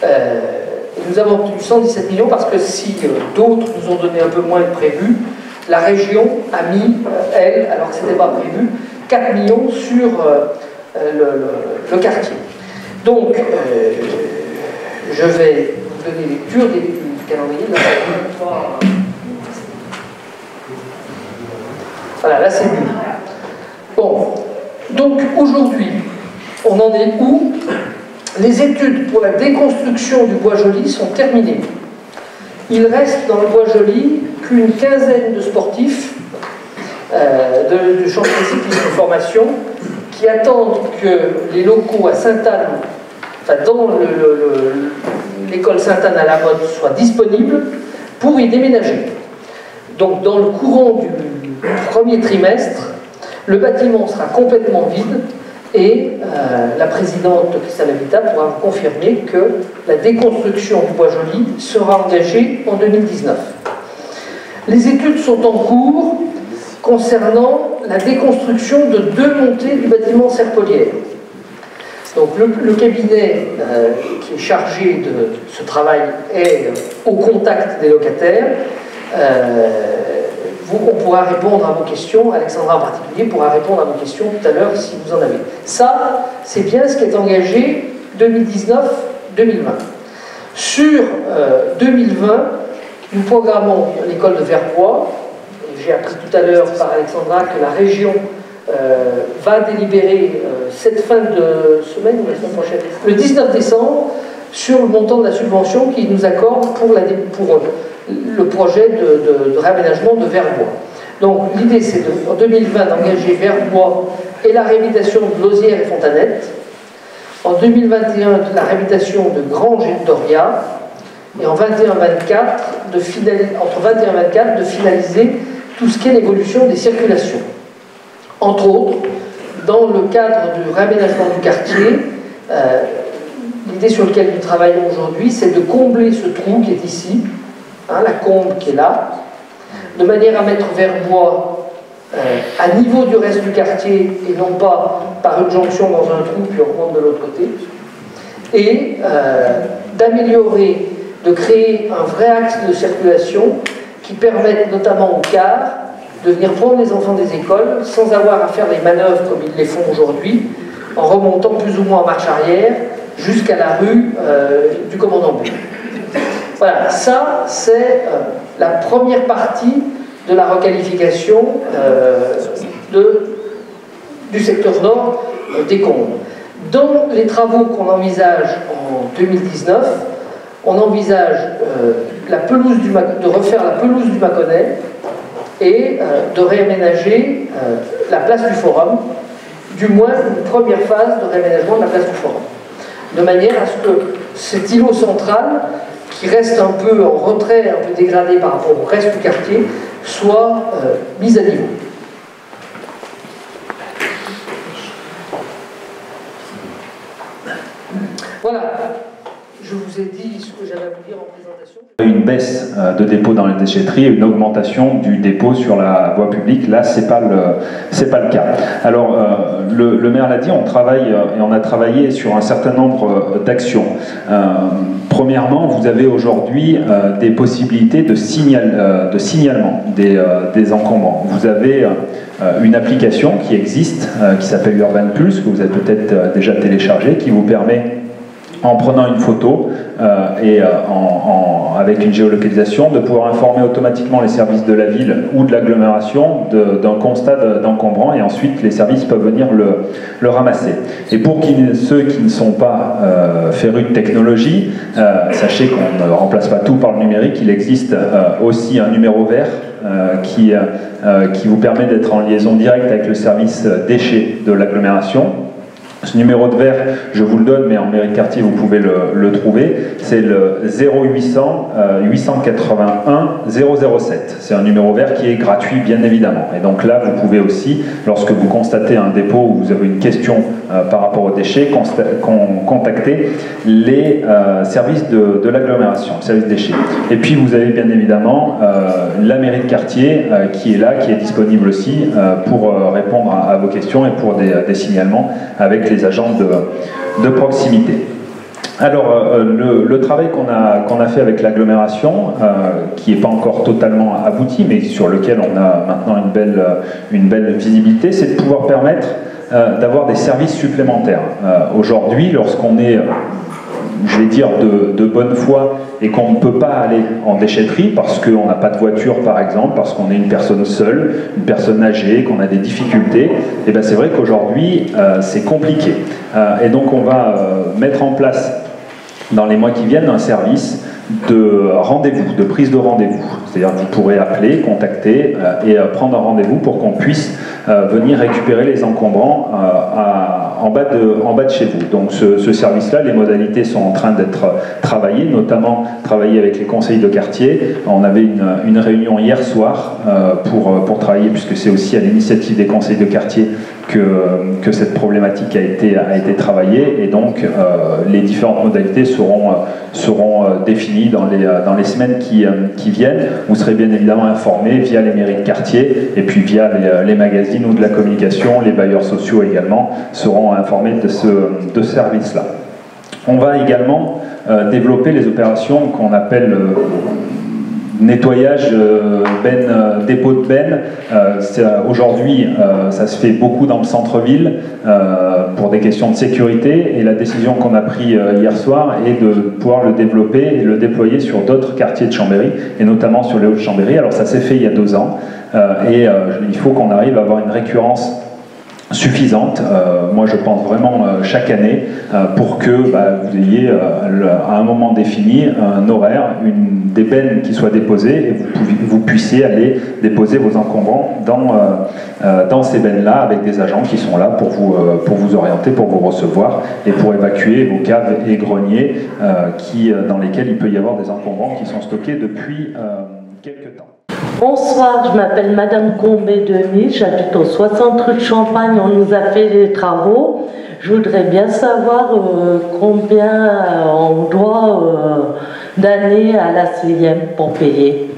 Nous avons obtenu 117 millions parce que si d'autres nous ont donné un peu moins que prévu, la région a mis, elle, alors que ce n'était pas prévu, 4 millions sur le quartier. Donc, je vais vous donner lecture du calendrier. Voilà, là c'est mieux. Bon, donc aujourd'hui, on en est où? Les études pour la déconstruction du Bois-Joli sont terminées. Il reste dans le Bois-Joli qu'une quinzaine de sportifs de chantier cyclisme de formation qui attendent que les locaux à Sainte-Anne, enfin dans l'école Sainte-Anne à la Motte, soient disponibles pour y déménager. Donc dans le courant du premier trimestre, le bâtiment sera complètement vide et la présidente Christelle Habitat pourra vous confirmer que la déconstruction du Bois-Joli sera engagée en 2019. Les études sont en cours concernant la déconstruction de 2 montées du bâtiment Serpollière. Donc le cabinet qui est chargé de ce travail est au contact des locataires. On pourra répondre à vos questions, Alexandra en particulier pourra répondre à vos questions tout à l'heure si vous en avez. Ça, c'est bien ce qui est engagé 2019-2020. Sur 2020, nous programmons l'école de Verbois. J'ai appris tout à l'heure par Alexandra que la région va délibérer cette fin de semaine ou la semaine prochaine, le 19 décembre, sur le montant de la subvention qu'il nous accorde pour le projet de réaménagement de Verbois. Donc l'idée c'est en 2020 d'engager Verbois et la réhabilitation de Lausière et Fontanette, en 2021 la réhabilitation de Grange et de Doria, et en 21-24 entre 21 et 24 de finaliser tout ce qui est l'évolution des circulations. Entre autres, dans le cadre du réaménagement du quartier, l'idée sur laquelle nous travaillons aujourd'hui, c'est de combler ce trou qui est ici, la combe qui est là, de manière à mettre Verbois à niveau du reste du quartier et non pas par une jonction dans un trou puis on remonte de l'autre côté. Et d'améliorer, de créer un vrai axe de circulation qui permette notamment aux cars de venir prendre les enfants des écoles sans avoir à faire les manœuvres comme ils les font aujourd'hui, en remontant plus ou moins en marche arrière jusqu'à la rue du commandant Bou. Voilà, ça c'est la première partie de la requalification du secteur nord des Combes. Dans les travaux qu'on envisage en 2019, on envisage de refaire la pelouse du Mâconnais et de réaménager la place du Forum, du moins une première phase de réaménagement de la place du Forum, de manière à ce que cet îlot central, qui reste un peu en retrait, un peu dégradé par rapport au reste du quartier, soit mis à niveau. Voilà, je vous ai dit ce que j'avais à vous dire en présentation. Une baisse de dépôt dans les déchetteries et une augmentation du dépôt sur la voie publique. Là, c'est pas le cas. Alors, le maire l'a dit, on travaille et on a travaillé sur un certain nombre d'actions. Premièrement, vous avez aujourd'hui des possibilités de signalement des encombrants. Vous avez une application qui existe, qui s'appelle Urban Pulse, que vous avez peut-être déjà téléchargée, qui vous permet, en prenant une photo avec une géolocalisation, de pouvoir informer automatiquement les services de la ville ou de l'agglomération d'un constat d'encombrant, et ensuite les services peuvent venir le ramasser. Et pour ceux qui ne sont pas férus de technologie, sachez qu'on ne remplace pas tout par le numérique. Il existe aussi un numéro vert qui vous permet d'être en liaison directe avec le service déchets de l'agglomération. Ce numéro de verre, je vous le donne, mais en mairie de quartier, vous pouvez le trouver. C'est le 0800 881 007. C'est un numéro vert qui est gratuit, bien évidemment. Et donc là, vous pouvez aussi, lorsque vous constatez un dépôt ou vous avez une question par rapport aux déchets, contacter les services de l'agglomération, le service déchets. Et puis, vous avez bien évidemment la mairie de quartier qui est là, qui est disponible aussi pour répondre à vos questions et pour des signalements avec les agents de proximité. Alors, le travail qu'on a fait avec l'agglomération, qui n'est pas encore totalement abouti, mais sur lequel on a maintenant une belle visibilité, c'est de pouvoir permettre d'avoir des services supplémentaires. Aujourd'hui, lorsqu'on est, je vais dire, de bonne foi et qu'on ne peut pas aller en déchetterie parce qu'on n'a pas de voiture, par exemple, parce qu'on est une personne seule, une personne âgée, qu'on a des difficultés, et bien c'est vrai qu'aujourd'hui, c'est compliqué. Et donc on va mettre en place, dans les mois qui viennent, un service de rendez-vous, de prise de rendez-vous. C'est-à-dire que vous pourrez appeler, contacter et prendre un rendez-vous pour qu'on puisse venir récupérer les encombrants en bas de chez vous. Donc ce service-là, les modalités sont en train d'être travaillées, notamment travailler avec les conseils de quartier. On avait une réunion hier soir pour travailler, puisque c'est aussi à l'initiative des conseils de quartier que cette problématique a été travaillée, et donc les différentes modalités seront définies dans les semaines qui viennent. Vous serez bien évidemment informés via les mairies de quartier et puis via les magazines ou de la communication. Les bailleurs sociaux également seront informés de ce service-là. On va également développer les opérations qu'on appelle nettoyage dépôt de benne. Aujourd'hui, ça se fait beaucoup dans le centre-ville pour des questions de sécurité, et la décision qu'on a prise hier soir est de pouvoir le développer et le déployer sur d'autres quartiers de Chambéry, et notamment sur les Hauts-de-Chambéry. Alors ça s'est fait il y a 2 ans, et il faut qu'on arrive à avoir une récurrence suffisante, moi je pense vraiment chaque année, pour que vous ayez à un moment défini un horaire, des bennes qui soient déposées, et vous puissiez aller déposer vos encombrants dans ces bennes-là, avec des agents qui sont là pour vous orienter, pour vous recevoir et pour évacuer vos caves et greniers dans lesquels il peut y avoir des encombrants qui sont stockés depuis quelques temps. Bonsoir, je m'appelle Madame Combé-Denis, j'habite au 60 rue de Champagne, on nous a fait des travaux. Je voudrais bien savoir combien on doit d'années à la CIM pour payer.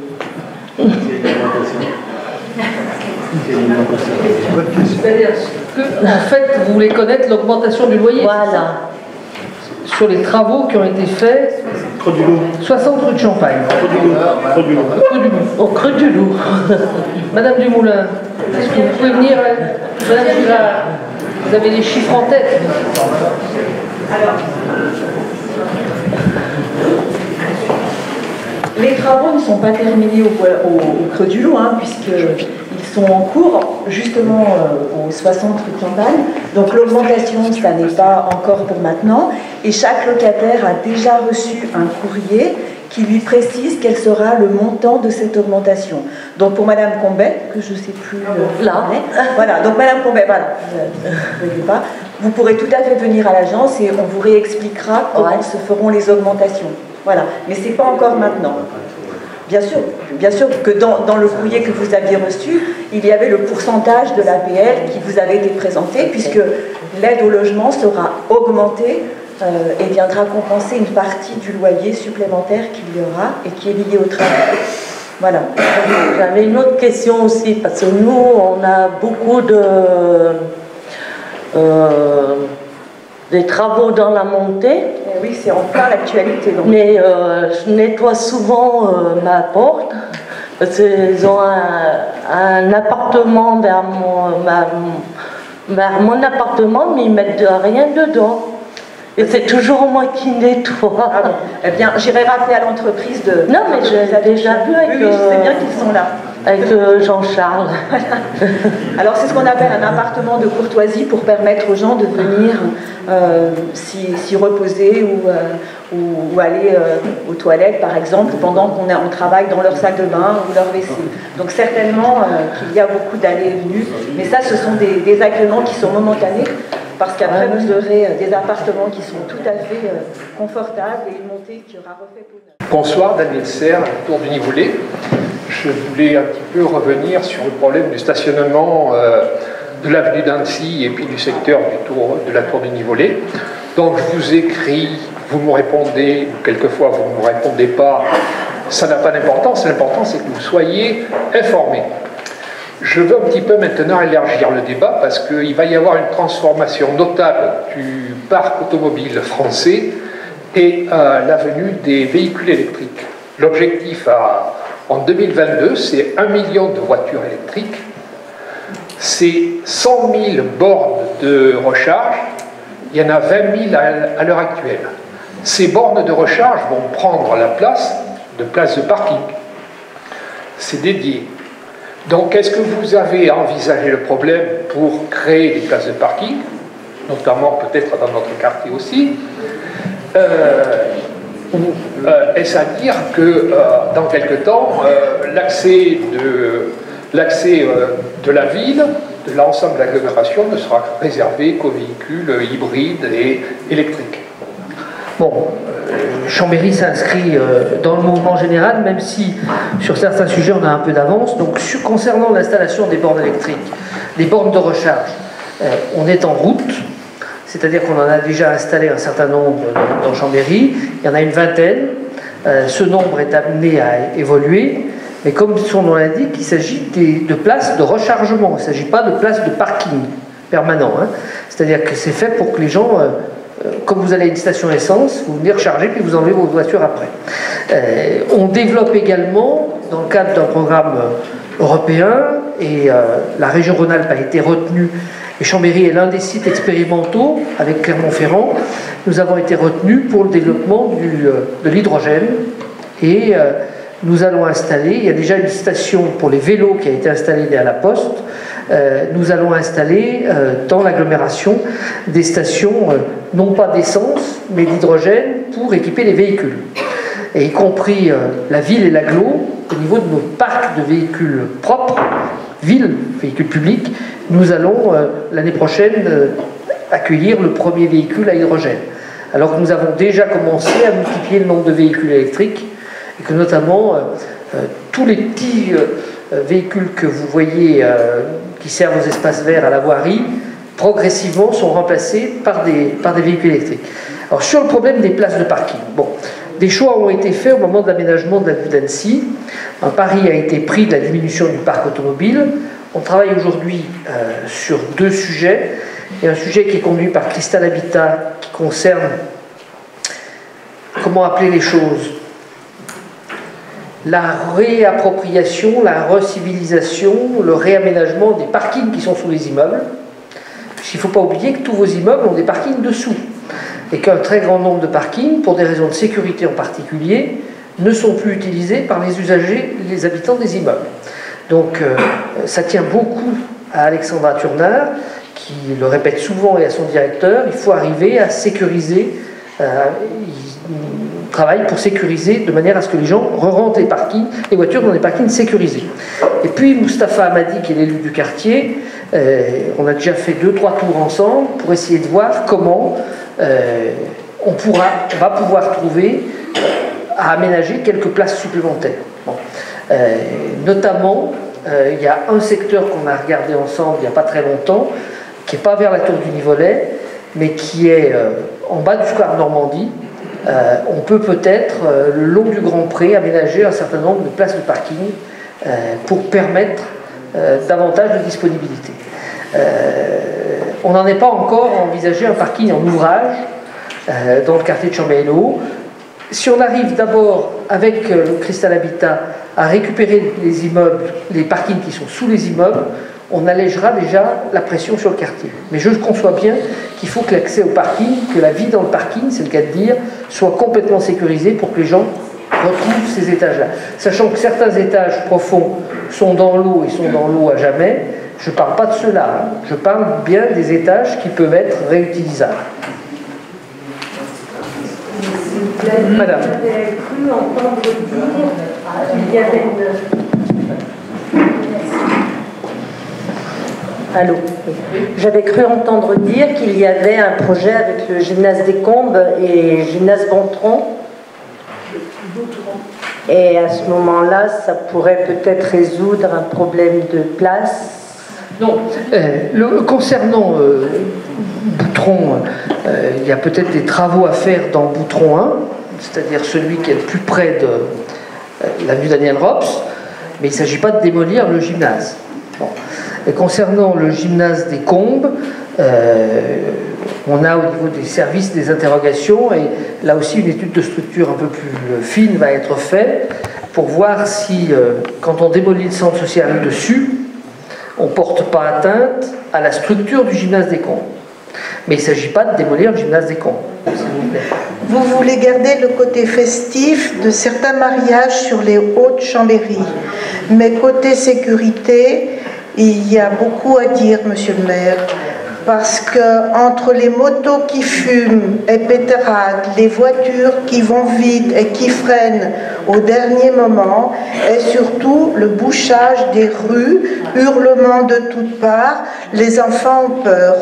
C'est-à-dire que, en fait, vous voulez connaître l'augmentation du loyer? Voilà. Sur les travaux qui ont été faits Creux du Loup. 60 rue de Champagne. Creux du Loup. Au Creux du Loup. Madame Dumoulin, est-ce que vous pouvez venir, Madame Girard, vous avez les chiffres en tête? Alors, les travaux ne sont pas terminés au Creux du Loup, hein, puisqu'ils sont en cours, justement aux 60 rue de Champagne. Donc l'augmentation, ça n'est pas encore pour maintenant. Et chaque locataire a déjà reçu un courrier qui lui précise quel sera le montant de cette augmentation. Donc pour Madame Combet, que je ne sais plus là, voilà, donc Madame Combet, voilà, vous pourrez tout à fait venir à l'agence et on vous réexpliquera comment se feront les augmentations. Voilà, mais ce n'est pas encore maintenant. Bien sûr que dans le courrier que vous aviez reçu, il y avait le pourcentage de l'APL qui vous avait été présenté, puisque l'aide au logement sera augmentée et viendra compenser une partie du loyer supplémentaire qu'il y aura et qui est lié au travail. Voilà. J'avais une autre question aussi, parce que nous, on a beaucoup des travaux dans la montée. Oui, c'est en plein l'actualité. Mais je nettoie souvent ma porte, parce qu'ils ont un appartement vers mon appartement, mais ils mettent rien dedans. Et c'est toujours moi qui nettoie. Ah bon. Eh bien, j'irai rappeler à l'entreprise de... Non, mais j'ai déjà vu avec... Oui, je sais bien qu'ils sont là. Avec Jean-Charles. Alors, c'est ce qu'on appelle un appartement de courtoisie pour permettre aux gens de venir s'y reposer ou aller aux toilettes, par exemple, pendant qu'on travaille dans leur salle de bain ou leur WC. Donc, certainement qu'il y a beaucoup d'allées et venues. Mais ça, ce sont des agréments qui sont momentanés. Parce qu'après, vous aurez des appartements qui sont tout à fait confortables et une montée qui aura refait peau neuve. Bonsoir, Daniel Serre, Tour du Nivolé. Je voulais un petit peu revenir sur le problème du stationnement de l'avenue d'Annecy et puis du secteur de la Tour du Nivolé. Donc je vous écris, vous me répondez, ou quelquefois vous ne me répondez pas, ça n'a pas d'importance. L'important c'est que vous soyez informés. Je veux un petit peu maintenant élargir le débat parce qu'il va y avoir une transformation notable du parc automobile français et la venue des véhicules électriques. L'objectif en 2022, c'est 1 million de voitures électriques, c'est 100 000 bornes de recharge, il y en a 20 000 à l'heure actuelle. Ces bornes de recharge vont prendre la place de places de parking. C'est dédié. Donc, est-ce que vous avez envisagé le problème pour créer des places de parking, notamment peut-être dans notre quartier aussi, est-ce à dire que dans quelque temps, l'accès de la ville, de l'ensemble de l'agglomération, ne sera réservé qu'aux véhicules hybrides et électriques? Bon, Chambéry s'inscrit dans le mouvement général, même si sur certains sujets on a un peu d'avance. Donc concernant l'installation des bornes électriques, des bornes de recharge, on est en route, c'est-à-dire qu'on en a déjà installé un certain nombre dans Chambéry, il y en a une vingtaine, ce nombre est amené à évoluer, mais comme son nom l'indique, il s'agit de places de rechargement, il ne s'agit pas de places de parking permanent, hein. C'est-à-dire que c'est fait pour que les gens... comme vous allez à une station essence, vous venez recharger puis vous enlevez vos voitures après. On développe également, dans le cadre d'un programme européen, et la région Rhône-Alpes a été retenue, et Chambéry est l'un des sites expérimentaux, avec Clermont-Ferrand, nous avons été retenus pour le développement de l'hydrogène, et nous allons installer, il y a déjà une station pour les vélos qui a été installée derrière la Poste, nous allons installer dans l'agglomération des stations, non pas d'essence, mais d'hydrogène pour équiper les véhicules. Et y compris la ville et l'agglo, au niveau de nos parcs de véhicules propres, véhicules publics, nous allons l'année prochaine accueillir le premier véhicule à hydrogène. Alors que nous avons déjà commencé à multiplier le nombre de véhicules électriques, et que notamment tous les petits véhicules que vous voyez qui servent aux espaces verts à la voirie, progressivement sont remplacés par des véhicules électriques. Alors sur le problème des places de parking, bon, des choix ont été faits au moment de l'aménagement de l'avenue d'Annecy. Un pari a été pris de la diminution du parc automobile. On travaille aujourd'hui sur deux sujets. Il y a un sujet qui est conduit par Cristal Habitat qui concerne comment appeler les choses, la réappropriation, la recivilisation, le réaménagement des parkings qui sont sous les immeubles. Il ne faut pas oublier que tous vos immeubles ont des parkings dessous et qu'un très grand nombre de parkings, pour des raisons de sécurité en particulier, ne sont plus utilisés par les usagers, les habitants des immeubles. Donc ça tient beaucoup à Alexandra Turnard, qui le répète souvent, et à son directeur, il faut arriver à sécuriser, il travaille pour sécuriser de manière à ce que les gens re-rentrent les voitures dans des parkings sécurisés. Et puis Moustapha Hamadi, qui est l'élu du quartier, on a déjà fait 2-3 tours ensemble pour essayer de voir comment on va pouvoir trouver à aménager quelques places supplémentaires. Bon. Notamment, il y a un secteur qu'on a regardé ensemble il n'y a pas très longtemps, qui n'est pas vers la tour du Nivolet, mais qui est en bas du square Normandie. On peut peut-être, le long du Grand Pré, aménager un certain nombre de places de parking pour permettre davantage de disponibilité. On n'en est pas encore à envisager un parking en ouvrage dans le quartier de Chambéry-le-Haut. Si on arrive d'abord avec le Cristal Habitat à récupérer les immeubles, les parkings qui sont sous les immeubles, on allégera déjà la pression sur le quartier. Mais je conçois bien qu'il faut que l'accès au parking, que la vie dans le parking, c'est le cas de dire, soit complètement sécurisée pour que les gens retrouvent ces étages-là. Sachant que certains étages profonds sont dans l'eau et sont dans l'eau à jamais, je ne parle pas de ceux-là, hein. Je parle bien des étages qui peuvent être réutilisables. Madame. J'avais cru entendre dire qu'il y avait Allô. J'avais cru entendre dire qu'il y avait un projet avec le gymnase des Combes et le gymnase Bontron. Et à ce moment-là, ça pourrait peut-être résoudre un problème de place. Non. Concernant Boutron, il y a peut-être des travaux à faire dans Boutron 1, c'est-à-dire celui qui est le plus près de l'avenue Daniel Rops, mais il ne s'agit pas de démolir le gymnase. Bon. Et concernant le gymnase des Combes, on a au niveau des services des interrogations, et là aussi une étude de structure un peu plus fine va être faite pour voir si, quand on démolit le centre social dessus, on ne porte pas atteinte à la structure du gymnase des Combes. Mais il ne s'agit pas de démolir le gymnase des Combes, s'il vous plaît. Vous voulez garder le côté festif de certains mariages sur les Hauts-de-Chambéry. Mais côté sécurité, il y a beaucoup à dire, monsieur le maire. Parce que entre les motos qui fument et pétarades, les voitures qui vont vite et qui freinent au dernier moment, et surtout le bouchage des rues, hurlements de toutes parts, les enfants ont peur.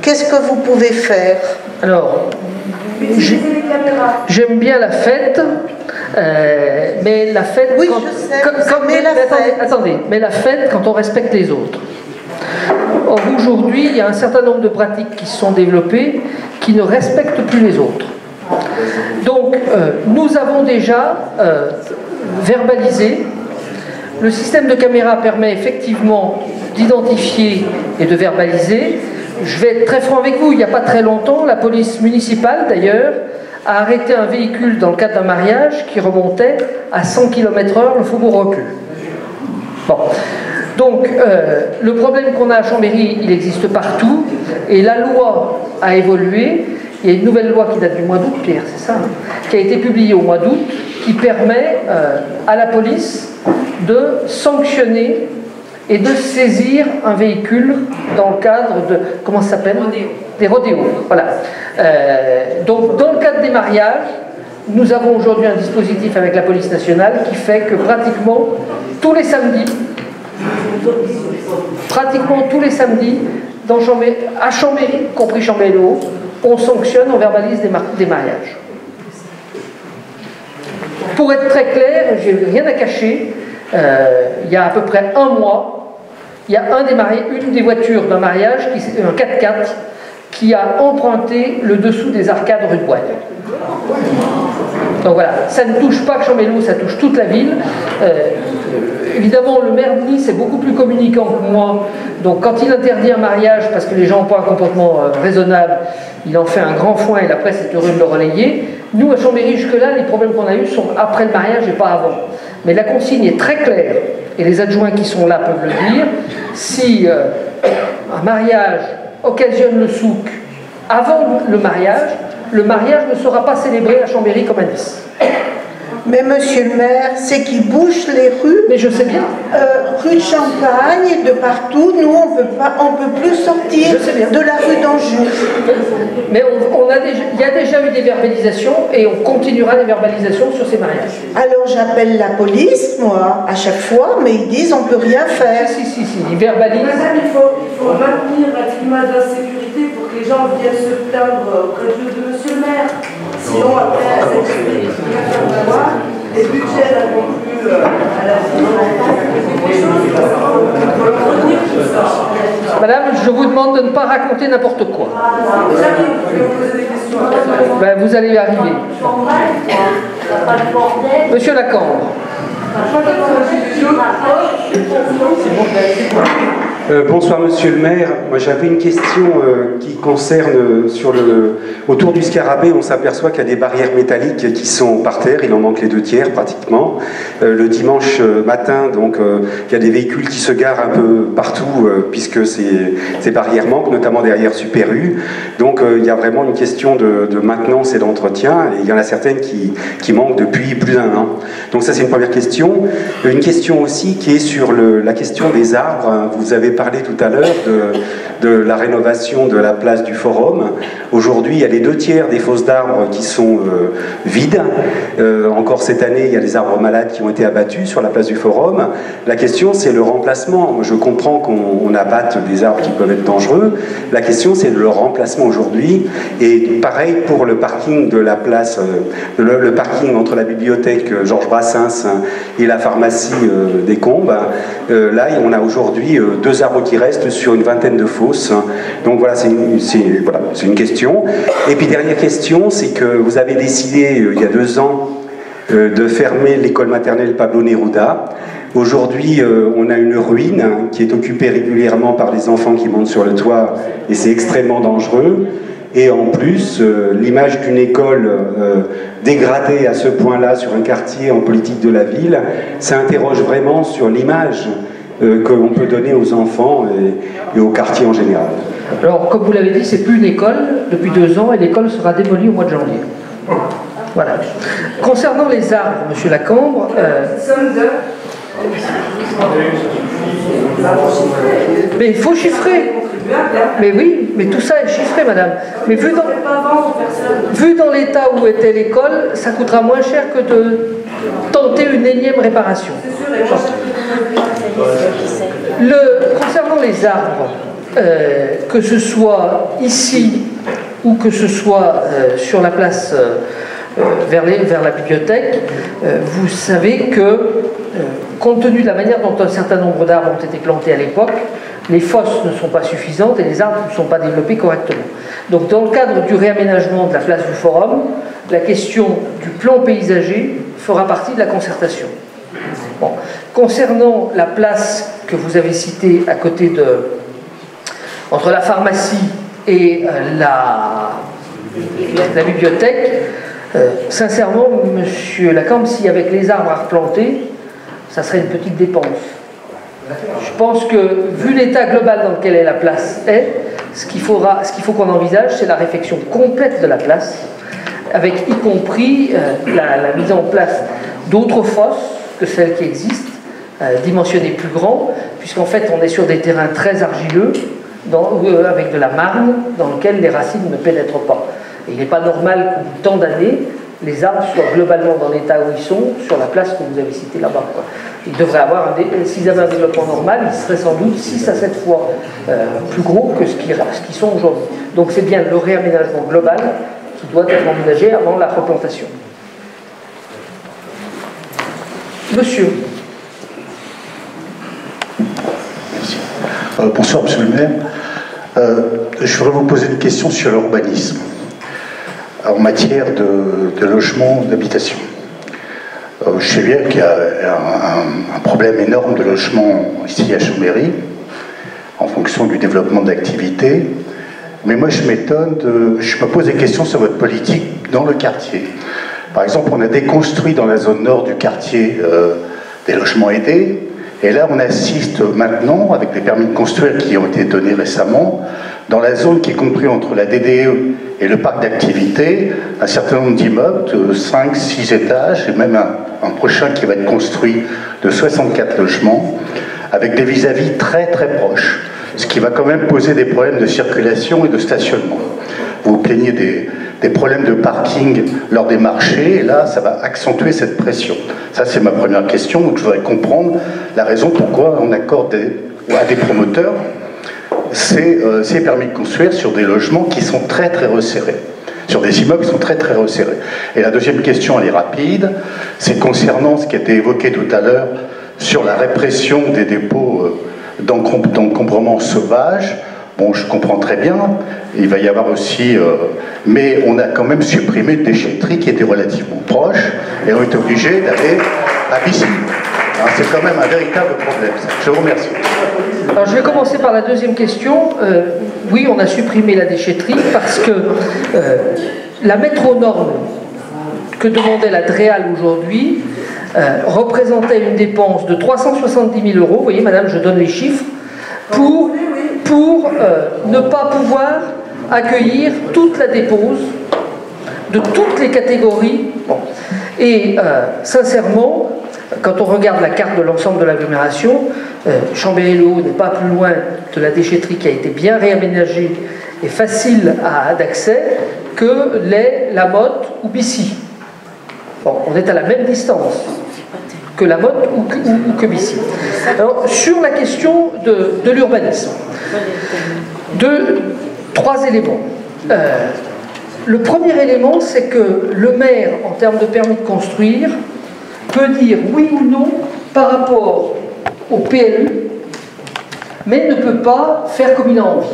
Qu'est-ce que vous pouvez faire? Alors, j'aime bien la fête, mais la fête... Oui, je sais, attendez, mais la fête quand on respecte les autres. Or, aujourd'hui, il y a un certain nombre de pratiques qui se sont développées qui ne respectent plus les autres. Donc, nous avons déjà verbalisé. Le système de caméra permet effectivement d'identifier et de verbaliser. Je vais être très franc avec vous, il n'y a pas très longtemps, la police municipale, d'ailleurs, a arrêté un véhicule dans le cadre d'un mariage qui remontait à 100 km/h le faubourg Reclus. Bon. Donc, le problème qu'on a à Chambéry, il existe partout, et la loi a évolué. Il y a une nouvelle loi qui date du mois d'août, Pierre, c'est ça, hein, qui a été publiée au mois d'août, qui permet à la police de sanctionner et de saisir un véhicule dans le cadre de, comment ça s'appelle ? Des rodéos. Voilà. Donc, dans le cadre des mariages, nous avons aujourd'hui un dispositif avec la police nationale qui fait que pratiquement tous les samedis, à Chambéry, compris Chambéry-le-Haut, on sanctionne, on verbalise des mariages. Pour être très clair, j'ai rien à cacher, il y a à peu près un mois, il y a une des voitures d'un mariage, un 4x4, qui a emprunté le dessous des arcades rue de Boigne. Donc voilà, ça ne touche pas que Chambéry-le-Haut, ça touche toute la ville. Évidemment, le maire de Nice est beaucoup plus communicant que moi. Donc quand il interdit un mariage parce que les gens n'ont pas un comportement raisonnable, il en fait un grand foin et la presse est heureuse de le relayer. Nous, à Chambéry, jusque-là, les problèmes qu'on a eus sont après le mariage et pas avant. Mais la consigne est très claire, et les adjoints qui sont là peuvent le dire. Si un mariage occasionne le souk avant le mariage ne sera pas célébré à Chambéry comme à Nice. Mais monsieur le maire, c'est qu'ils bouchent les rues. Mais je sais bien. Rue de Champagne, de partout. Nous, on peut plus sortir de la rue d'Anjou. Mais il y a déjà eu des verbalisations et on continuera les verbalisations sur ces mariages. Alors j'appelle la police, moi, à chaque fois, mais ils disent on peut rien faire. Si, ils verbalisent. Madame, il faut maintenir un climat d'insécurité pour que les gens viennent se plaindre auprès de monsieur le maire. Sinon, après, les budgets n'avont plus à la Madame, je vous demande de ne pas raconter n'importe quoi. Ben, vous allez y arriver. Monsieur Lacambre. Bonsoir Monsieur le maire, moi j'avais une question qui concerne autour du scarabée. On s'aperçoit qu'il y a des barrières métalliques qui sont par terre, il en manque les 2/3 pratiquement. Le dimanche matin, donc il y a des véhicules qui se garent un peu partout puisque ces barrières manquent, notamment derrière Super U. Donc il y a vraiment une question de maintenance et d'entretien, et il y en a certaines qui manquent depuis plus d'1 an. Donc ça c'est une première question. Une question aussi qui est sur la question des arbres. Vous avez parlé tout à l'heure de la rénovation de la place du Forum. Aujourd'hui, il y a les 2/3 des fosses d'arbres qui sont vides. Encore cette année, il y a des arbres malades qui ont été abattus sur la place du Forum. La question, c'est le remplacement. Je comprends qu'on abatte des arbres qui peuvent être dangereux. La question, c'est le remplacement aujourd'hui. Et pareil pour le parking de la place, le parking entre la bibliothèque Georges Brassens et la pharmacie des Combes. Là, on a aujourd'hui 2 arbres qui restent sur une vingtaine de fosses. Donc voilà, c'est une question. Et puis dernière question, c'est que vous avez décidé il y a 2 ans de fermer l'école maternelle Pablo Neruda. Aujourd'hui, on a une ruine qui est occupée régulièrement par les enfants qui montent sur le toit, et c'est extrêmement dangereux. Et en plus, l'image d'une école dégradée à ce point-là sur un quartier en politique de la ville, ça interroge vraiment sur l'image qu'on peut donner aux enfants et au quartier en général. Alors, comme vous l'avez dit, c'est plus une école depuis 2 ans, et l'école sera démolie au mois de janvier. Voilà. Concernant les arbres, monsieur Lacambre, mais il faut chiffrer. Mais oui, mais tout ça est chiffré, madame. Mais vu dans l'état où était l'école, ça coûtera moins cher que de tenter une énième réparation. Concernant les arbres, que ce soit ici ou que ce soit sur la place vers la bibliothèque, vous savez que, compte tenu de la manière dont un certain nombre d'arbres ont été plantés à l'époque, les fosses ne sont pas suffisantes et les arbres ne sont pas développés correctement. Donc dans le cadre du réaménagement de la place du Forum, la question du plan paysager fera partie de la concertation. Bon. Concernant la place que vous avez citée à côté entre la pharmacie et la bibliothèque, sincèrement, monsieur Lacambre, si avec les arbres à replanter, ça serait une petite dépense. Je pense que, vu l'état global dans lequel la place est, ce qu'il faut qu'on envisage, c'est la réfection complète de la place, avec y compris la mise en place d'autres fosses que celles qui existent, dimensionnées plus grandes, puisqu'en fait on est sur des terrains très argileux, avec de la marne, dans lequel les racines ne pénètrent pas. Et il n'est pas normal qu'au bout de tant d'années, les arbres soient globalement dans l'état où ils sont, sur la place que vous avez citée là-bas. Ils devraient avoir, s'ils avaient un développement normal, ils seraient sans doute 6 à 7 fois plus gros que ce qu'ils sont aujourd'hui. Donc c'est bien le réaménagement global qui doit être envisagé avant la replantation. Monsieur. Merci. Bonsoir, monsieur le maire. Je voudrais vous poser une question sur l'urbanisme en matière de logement, d'habitation. Je sais bien qu'il y a un problème énorme de logement ici à Chambéry, en fonction du développement d'activités. Mais moi, je me pose des questions sur votre politique dans le quartier. Par exemple, on a déconstruit dans la zone nord du quartier des logements aidés. Et là, on assiste maintenant, avec les permis de construire qui ont été donnés récemment, dans la zone qui est comprise entre la DDE et le parc d'activité, un certain nombre d'immeubles de 5, 6 étages, et même un prochain qui va être construit de 64 logements, avec des vis-à-vis très très proches, ce qui va quand même poser des problèmes de circulation et de stationnement. Vous vous plaignez des problèmes de parking lors des marchés, et là, ça va accentuer cette pression. Ça, c'est ma première question. Donc, je voudrais comprendre la raison pourquoi on accorde à des promoteurs ces permis de construire sur des logements qui sont très, très resserrés, sur des immeubles qui sont très, très resserrés. Et la deuxième question, elle est rapide, c'est concernant ce qui a été évoqué tout à l'heure sur la répression des dépôts d'encombrement sauvage. Bon, je comprends très bien, il va y avoir aussi... mais on a quand même supprimé une déchetterie qui était relativement proche, et on est obligé d'aller à Bissy. C'est quand même un véritable problème, ça. Je vous remercie. Alors, je vais commencer par la deuxième question. Oui, on a supprimé la déchetterie parce que la mettre aux normes que demandait la DREAL aujourd'hui représentait une dépense de 370 000 €. Vous voyez, madame, je donne les chiffres. Pour ne pas pouvoir accueillir toute la dépose de toutes les catégories. Bon. Et sincèrement, quand on regarde la carte de l'ensemble de l'agglomération, Chambéry-le-Haut n'est pas plus loin de la déchetterie qui a été bien réaménagée et facile d'accès que La Motte ou Bissy. Bon, on est à la même distance que La Motte ou que Bissy. Alors, sur la question de l'urbanisme, trois éléments. Le premier élément, c'est que le maire, en termes de permis de construire, peut dire oui ou non par rapport au PLU, mais ne peut pas faire comme il a envie.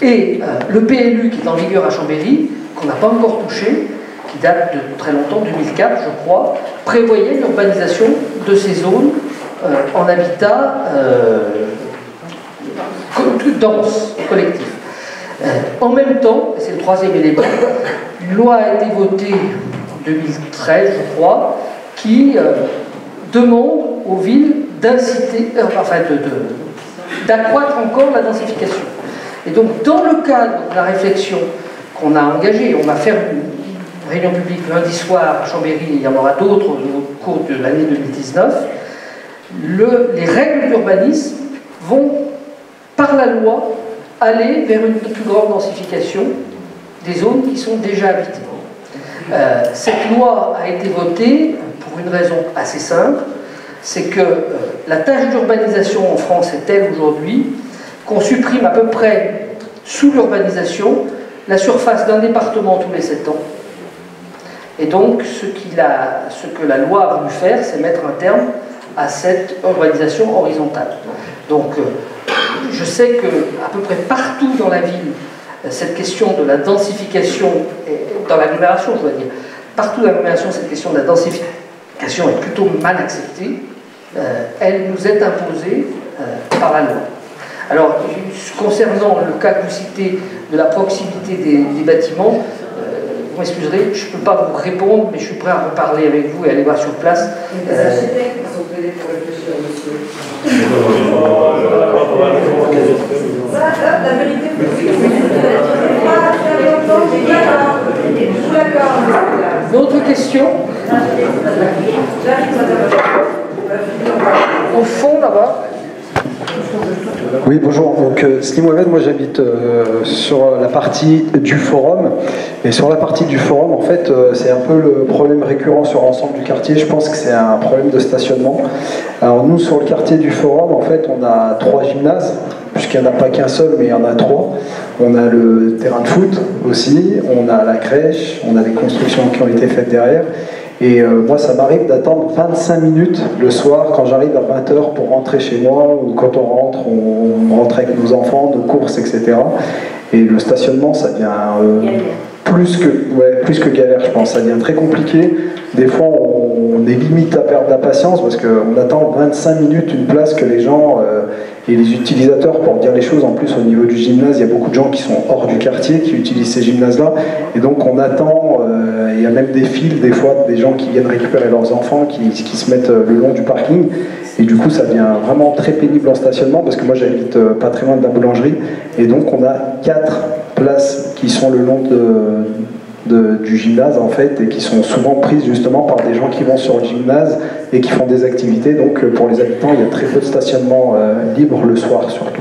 Et le PLU qui est en vigueur à Chambéry, qu'on n'a pas encore touché, qui date de très longtemps, 2004 je crois, prévoyait l'urbanisation de ces zones en habitat dense, collectif. En même temps, et c'est le troisième élément, une loi a été votée en 2013 je crois, qui demande aux villes d'inciter, d'accroître encore la densification. Et donc, dans le cadre de la réflexion qu'on a engagée, on va faire une réunion publique lundi soir à Chambéry, et il y en aura d'autres au cours de l'année 2019, les règles d'urbanisme vont, par la loi, aller vers une plus grande densification des zones qui sont déjà habitées. Cette loi a été votée pour une raison assez simple, c'est que la tâche d'urbanisation en France est telle aujourd'hui qu'on supprime à peu près, sous l'urbanisation, la surface d'un département tous les 7 ans. Et donc, ce que la loi a voulu faire, c'est mettre un terme à cette urbanisation horizontale. Donc, je sais qu'à peu près partout dans la ville, cette question de la densification, dans l'agglomération, je dois dire, partout dans l'agglomération, cette question de la densification est plutôt mal acceptée. Elle nous est imposée par la loi. Alors, concernant le cas que vous citez de la proximité des bâtiments, vous m'excuserez, je ne peux pas vous répondre, mais je suis prêt à reparler avec vous et aller voir sur place. Les architectes sont plaidés pour réfléchir, monsieur. La vérité, Une autre question? Au fond, là-bas. Oui, bonjour. Donc, Slim Mohamed, moi j'habite sur la partie du forum. Et sur la partie du forum, en fait, c'est un peu le problème récurrent sur l'ensemble du quartier. Je pense que c'est un problème de stationnement. Alors, nous, sur le quartier du forum, en fait, on a 3 gymnases, puisqu'il n'y en a pas qu'un seul, mais il y en a 3. On a le terrain de foot aussi, on a la crèche, on a des constructions qui ont été faites derrière. Et moi, ça m'arrive d'attendre 25 minutes le soir quand j'arrive à 20h pour rentrer chez moi, ou quand on rentre avec nos enfants, nos courses, etc. Et le stationnement, ça devient plus que galère, je pense. Ça devient très compliqué. Des fois, on est limite à perdre la patience parce qu'on attend 25 minutes une place que les gens et les utilisateurs, pour dire les choses, en plus au niveau du gymnase, il y a beaucoup de gens qui sont hors du quartier, qui utilisent ces gymnases-là. Et donc on attend, il y a même des files, des fois, des gens qui viennent récupérer leurs enfants, qui se mettent le long du parking. Et du coup, ça devient vraiment très pénible en stationnement parce que moi, j'habite pas très loin de la boulangerie. Et donc, on a 4 places qui sont le long du gymnase, en fait, et qui sont souvent prises justement par des gens qui vont sur le gymnase et qui font des activités. Donc, pour les habitants, il y a très peu de stationnement libre le soir, surtout.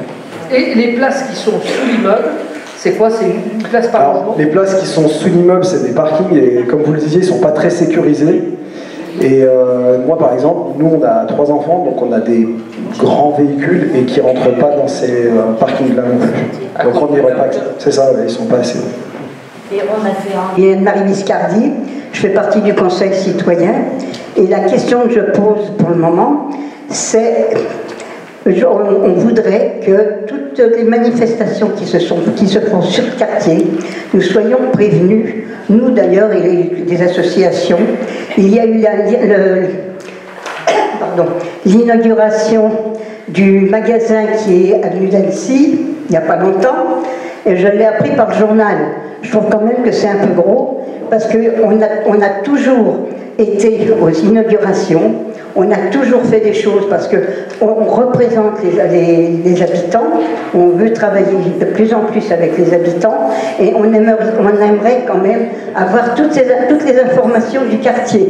Et les places qui sont sous l'immeuble, c'est quoi? C'est une place par logement? Les places qui sont sous l'immeuble, c'est des parkings, et comme vous le disiez, ils ne sont pas très sécurisés. Et moi, par exemple, nous, on a 3 enfants, donc on a des grands véhicules et qui ne rentrent pas dans ces parkings-là non plus. Donc on dirait pas que c'est ça, ils ne sont pas assez. Et on a fait un... Marie Biscardi, je fais partie du Conseil citoyen. Et la question que je pose pour le moment, c'est... On voudrait que toutes les manifestations qui se font sur le quartier, nous soyons prévenus, nous d'ailleurs et des associations. Il y a eu l'inauguration du magasin qui est avenue d'Annecy, il n'y a pas longtemps, et je l'ai appris par le journal. Je trouve quand même que c'est un peu gros, parce qu'on a toujours été aux inaugurations, on a toujours fait des choses parce qu'on représente les habitants, on veut travailler de plus en plus avec les habitants et on aimerait quand même avoir toutes les informations du quartier.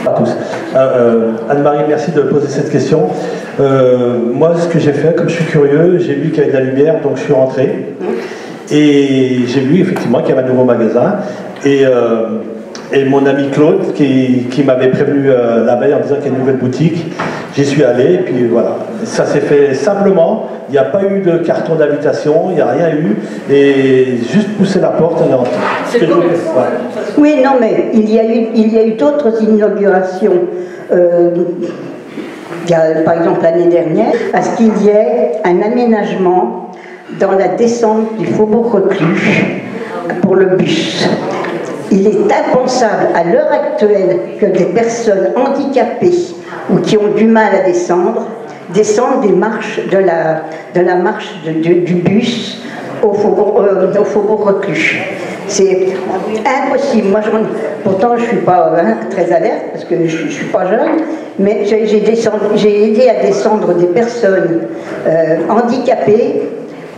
À tous. Anne-Marie, merci de poser cette question. Moi, ce que j'ai fait, comme je suis curieux, j'ai vu qu'il y avait de la lumière, donc je suis rentré. Et j'ai vu effectivement qu'il y avait un nouveau magasin. Et mon ami Claude, qui m'avait prévenu la veille en disant qu'il y a une nouvelle boutique, j'y suis allé, et puis voilà. Ça s'est fait simplement, il n'y a pas eu de carton d'invitation, il n'y a rien eu, et juste pousser la porte, on est rentré. Oui, non, mais il y a eu d'autres inaugurations. Il y a, par exemple, l'année dernière, à ce qu'il y ait un aménagement dans la descente du Faubourg Reclus pour le bus. Il est impensable à l'heure actuelle que des personnes handicapées ou qui ont du mal à descendent des marches de la marche du bus au Faubourg Reclus. C'est impossible. Moi, pourtant, je ne suis pas très alerte parce que je ne suis pas jeune, mais j'ai aidé à descendre des personnes handicapées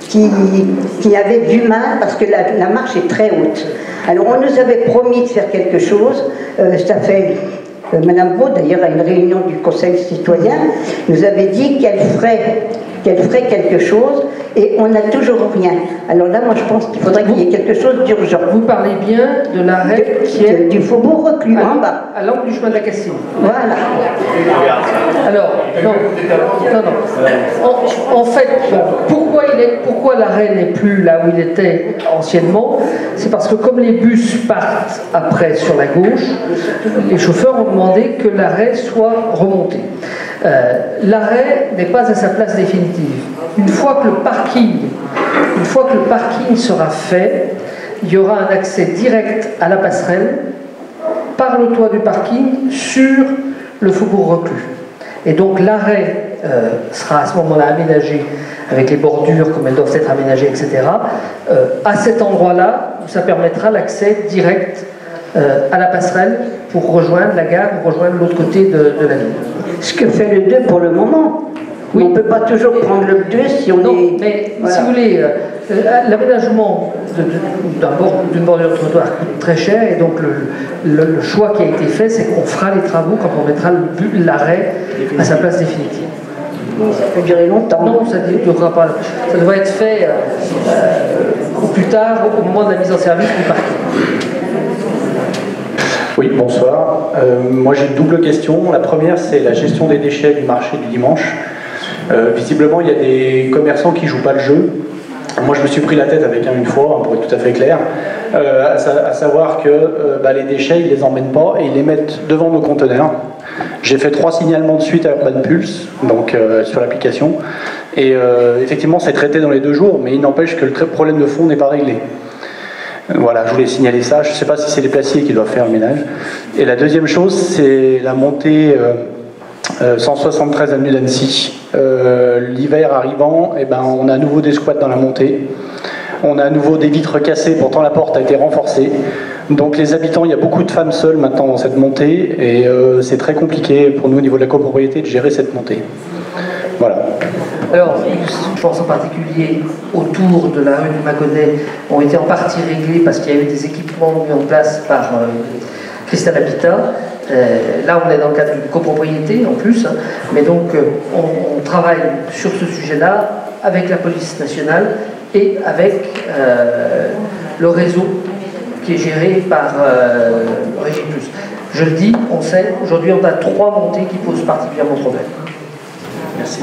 qui avaient du mal parce que la marche est très haute. Alors on nous avait promis de faire quelque chose, ça fait... Madame Braud, d'ailleurs, à une réunion du Conseil citoyen, nous avait dit qu'elle ferait quelque chose et on n'a toujours rien. Alors là, moi, je pense qu'il faudrait qu'il y ait quelque chose d'urgent. Vous parlez bien de l'arrêt qui est du Faubourg Reclus, en bas. À l'angle du chemin de la Cassine. Voilà. Alors, non. En fait, pourquoi l'arrêt n'est plus là où il était anciennement? C'est parce que comme les bus partent après sur la gauche, les chauffeurs ont demandé que l'arrêt soit remonté. L'arrêt n'est pas à sa place définitive. Une fois que le parking sera fait, il y aura un accès direct à la passerelle par le toit du parking sur le Faubourg Reclus. Et donc l'arrêt sera à ce moment-là aménagé avec les bordures comme elles doivent être aménagées, etc. À cet endroit-là, ça permettra l'accès direct à la passerelle pour rejoindre la gare ou rejoindre l'autre côté de la ville. Ce que fait le 2 pour le moment. Oui. On ne peut pas toujours prendre le 2 si on est... mais voilà. Si vous voulez, l'aménagement d'une bordure de trottoir coûte très cher et donc le choix qui a été fait, c'est qu'on fera les travaux quand on mettra l'arrêt à sa place définitive. Ça peut durer longtemps. Non, ça ne durera pas. Ça devrait être fait au plus tard, au moment de la mise en service du parking. Oui, bonsoir. Moi j'ai une double question. La première, c'est la gestion des déchets du marché du dimanche. Visiblement, il y a des commerçants qui ne jouent pas le jeu. Moi, je me suis pris la tête avec un une fois, pour être tout à fait clair, à savoir que les déchets, ils ne les emmènent pas et ils les mettent devant nos conteneurs. J'ai fait 3 signalements de suite à Urban Pulse, donc sur l'application. Et effectivement, c'est traité dans les 2 jours, mais il n'empêche que le problème de fond n'est pas réglé. Voilà, je voulais signaler ça. Je ne sais pas si c'est les placiers qui doivent faire le ménage. Et la deuxième chose, c'est la montée 173 avenue d'Annecy. L'hiver arrivant, eh ben, on a à nouveau des squats dans la montée. On a à nouveau des vitres cassées, pourtant la porte a été renforcée. Donc les habitants, il y a beaucoup de femmes seules maintenant dans cette montée, et c'est très compliqué pour nous au niveau de la copropriété de gérer cette montée. Voilà. Alors, je pense en particulier autour de la rue du Mâconnais ont été en partie réglés parce qu'il y a eu des équipements mis en place par Cristal Habitat. Là, on est dans le cadre d'une copropriété en plus, hein, mais donc on travaille sur ce sujet-là avec la police nationale et avec le réseau qui est géré par Régie Plus. Je le dis, on sait, aujourd'hui on a 3 montées qui posent particulièrement problème. Merci.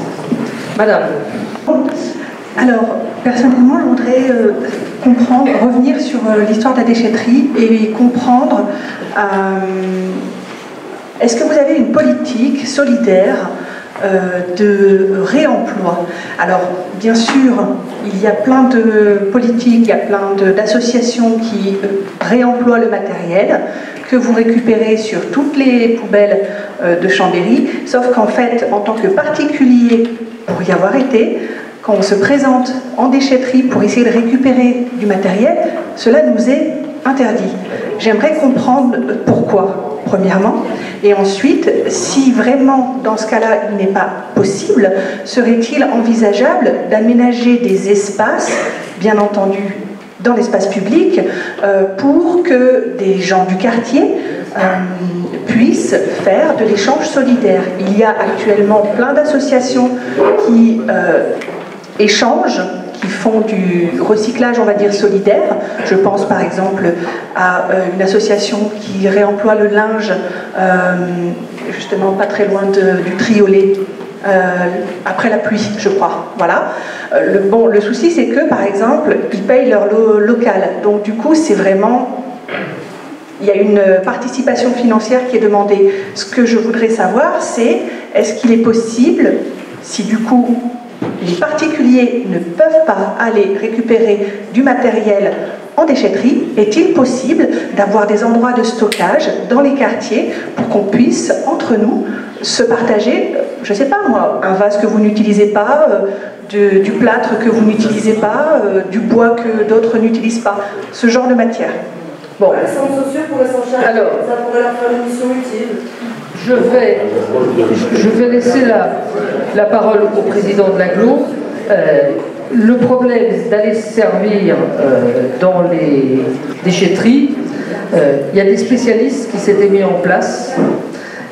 Madame. Alors, personnellement, je voudrais revenir sur l'histoire de la déchetterie et comprendre, est-ce que vous avez une politique solidaire de réemploi? Alors, bien sûr, il y a plein de politiques, il y a plein d'associations qui réemploient le matériel que vous récupérez sur toutes les poubelles de Chambéry, sauf qu'en fait, en tant que particulier, pour y avoir été, quand on se présente en déchetterie pour essayer de récupérer du matériel, cela nous est interdit. J'aimerais comprendre pourquoi, premièrement, et ensuite, si vraiment, dans ce cas-là, il n'est pas possible, serait-il envisageable d'aménager des espaces, bien entendu, dans l'espace public, pour que des gens du quartier puissent faire de l'échange solidaire. Il y a actuellement plein d'associations qui échangent, qui font du recyclage, on va dire, solidaire. Je pense par exemple à une association qui réemploie le linge, justement pas très loin du Triolet, après la pluie, je crois. Voilà. Le souci, c'est que, par exemple, ils payent leur local. Donc, du coup, c'est vraiment... Il y a une participation financière qui est demandée. Ce que je voudrais savoir, c'est est-ce qu'il est possible, si du coup les particuliers ne peuvent pas aller récupérer du matériel en déchetterie, est-il possible d'avoir des endroits de stockage dans les quartiers pour qu'on puisse, entre nous, se partager, je ne sais pas moi, un vase que vous n'utilisez pas, du plâtre que vous n'utilisez pas, du bois que d'autres n'utilisent pas, ce genre de matière. Bon. Les centres sociaux pourraient s'en charger, alors, ça pourrait leur faire une mission utile. Je vais laisser la parole au président de l'agglo. Le problème d'aller se servir dans les déchetteries, il y a des spécialistes qui s'étaient mis en place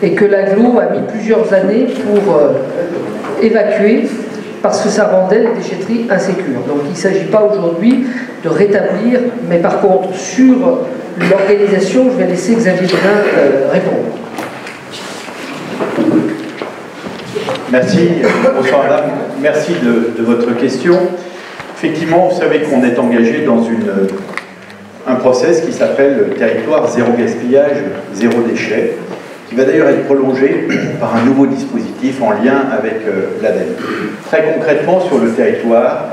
et que l'agglo a mis plusieurs années pour évacuer parce que ça rendait les déchetteries insécures. Donc il ne s'agit pas aujourd'hui de rétablir, mais par contre sur l'organisation, je vais laisser Xavier Belin répondre. Merci, bonsoir madame, merci de votre question. Effectivement, vous savez qu'on est engagé dans un process qui s'appelle Territoire zéro gaspillage, zéro déchet, qui va d'ailleurs être prolongé par un nouveau dispositif en lien avec l'ADEME. Très concrètement, sur le territoire,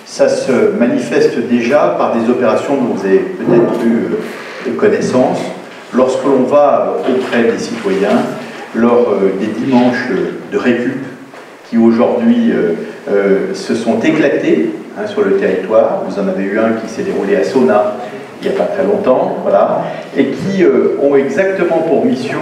ça se manifeste déjà par des opérations dont vous avez peut-être eu connaissance. Lorsque l'on va auprès des citoyens, lors des dimanches de récup qui aujourd'hui se sont éclatés sur le territoire. Vous en avez eu un qui s'est déroulé à Sona il n'y a pas très longtemps, voilà, et qui ont exactement pour mission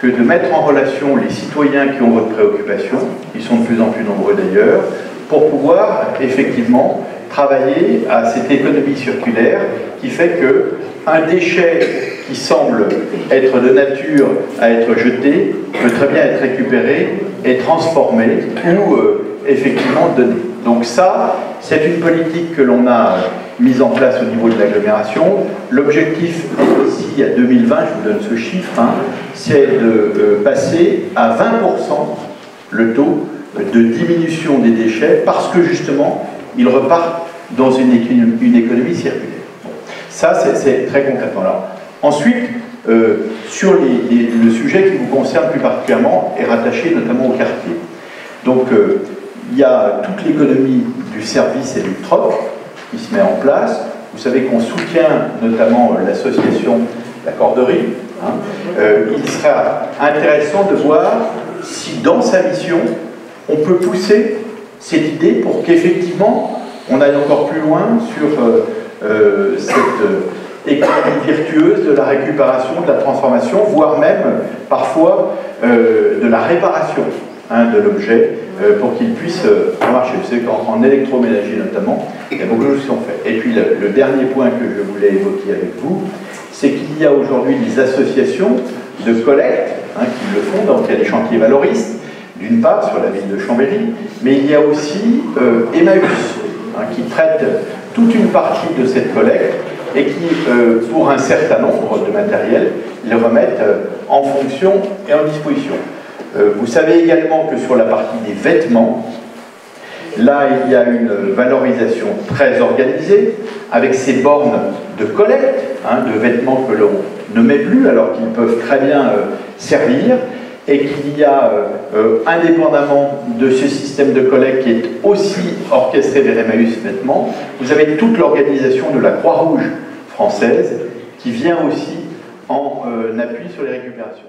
que de mettre en relation les citoyens qui ont votre préoccupation, qui sont de plus en plus nombreux d'ailleurs, pour pouvoir effectivement travailler à cette économie circulaire qui fait que un déchet qui semble être de nature à être jeté peut très bien être récupéré et transformé ou effectivement donné. Donc ça, c'est une politique que l'on a mise en place au niveau de l'agglomération. L'objectif est ici à 2020, je vous donne ce chiffre, c'est de passer à 20% le taux de diminution des déchets parce que justement, ils repartent dans une économie circulaire. Ça, c'est très concrètement là. Ensuite, sur le sujet qui vous concerne plus particulièrement et rattaché notamment au quartier. Donc, il y a toute l'économie du service et du troc qui se met en place. Vous savez qu'on soutient notamment l'association La Corderie. Il sera intéressant de voir si dans sa mission, on peut pousser cette idée pour qu'effectivement, on aille encore plus loin sur cette économie virtueuse de la récupération, de la transformation, voire même parfois de la réparation de l'objet pour qu'il puisse marcher. Vous savez qu'en électroménager notamment, il y a beaucoup de choses qui sont faites. Et puis le dernier point que je voulais évoquer avec vous, c'est qu'il y a aujourd'hui des associations de collecte qui le font, donc il y a des chantiers valoristes, d'une part sur la ville de Chambéry, mais il y a aussi Emmaüs, qui traite toute une partie de cette collecte et qui, pour un certain nombre de matériel, les remettent en fonction et en disposition. Vous savez également que sur la partie des vêtements, là il y a une valorisation très organisée, avec ces bornes de collecte, de vêtements que l'on ne met plus alors qu'ils peuvent très bien servir, et qu'il y a, indépendamment de ce système de collecte qui est aussi orchestré vers Emmaüs Vêtements, vous avez toute l'organisation de la Croix-Rouge française qui vient aussi en appui sur les récupérations.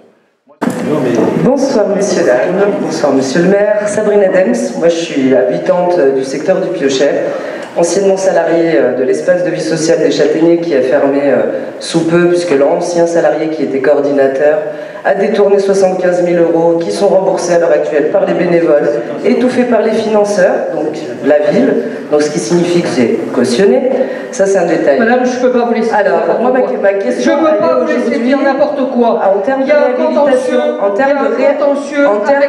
Bonsoir messieurs, dames, bonsoir monsieur le maire, Sabrine Adams, moi je suis habitante du secteur du Piochet, anciennement salariée de l'espace de vie sociale des Châtaigniers qui a fermé sous peu puisque l'ancien salarié qui était coordinateur a détourné 75 000 € qui sont remboursés à l'heure actuelle par les bénévoles, étouffés par les financeurs, donc la ville, donc ce qui signifie que c'est cautionné. Ça c'est un détail. Madame, je ne peux pas vous laisser alors, moi ma question, je ne peux pas vous laisser dire n'importe quoi. En termes de réhabilitation, en termes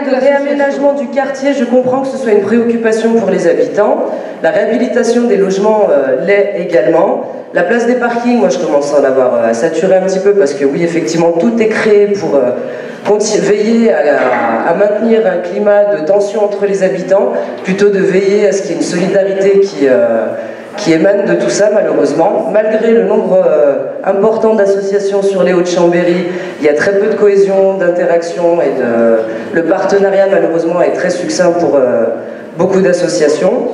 de réaménagement du quartier, je comprends que ce soit une préoccupation pour les habitants. La réhabilitation des logements l'est également. La place des parkings, moi je commence à en avoir à saturer un petit peu parce que oui, effectivement, tout est créé pour veiller à maintenir un climat de tension entre les habitants, plutôt de veiller à ce qu'il y ait une solidarité qui émane de tout ça, malheureusement. Malgré le nombre important d'associations sur les Hauts-de-Chambéry, il y a très peu de cohésion, d'interaction et le partenariat, malheureusement, est très succinct pour beaucoup d'associations.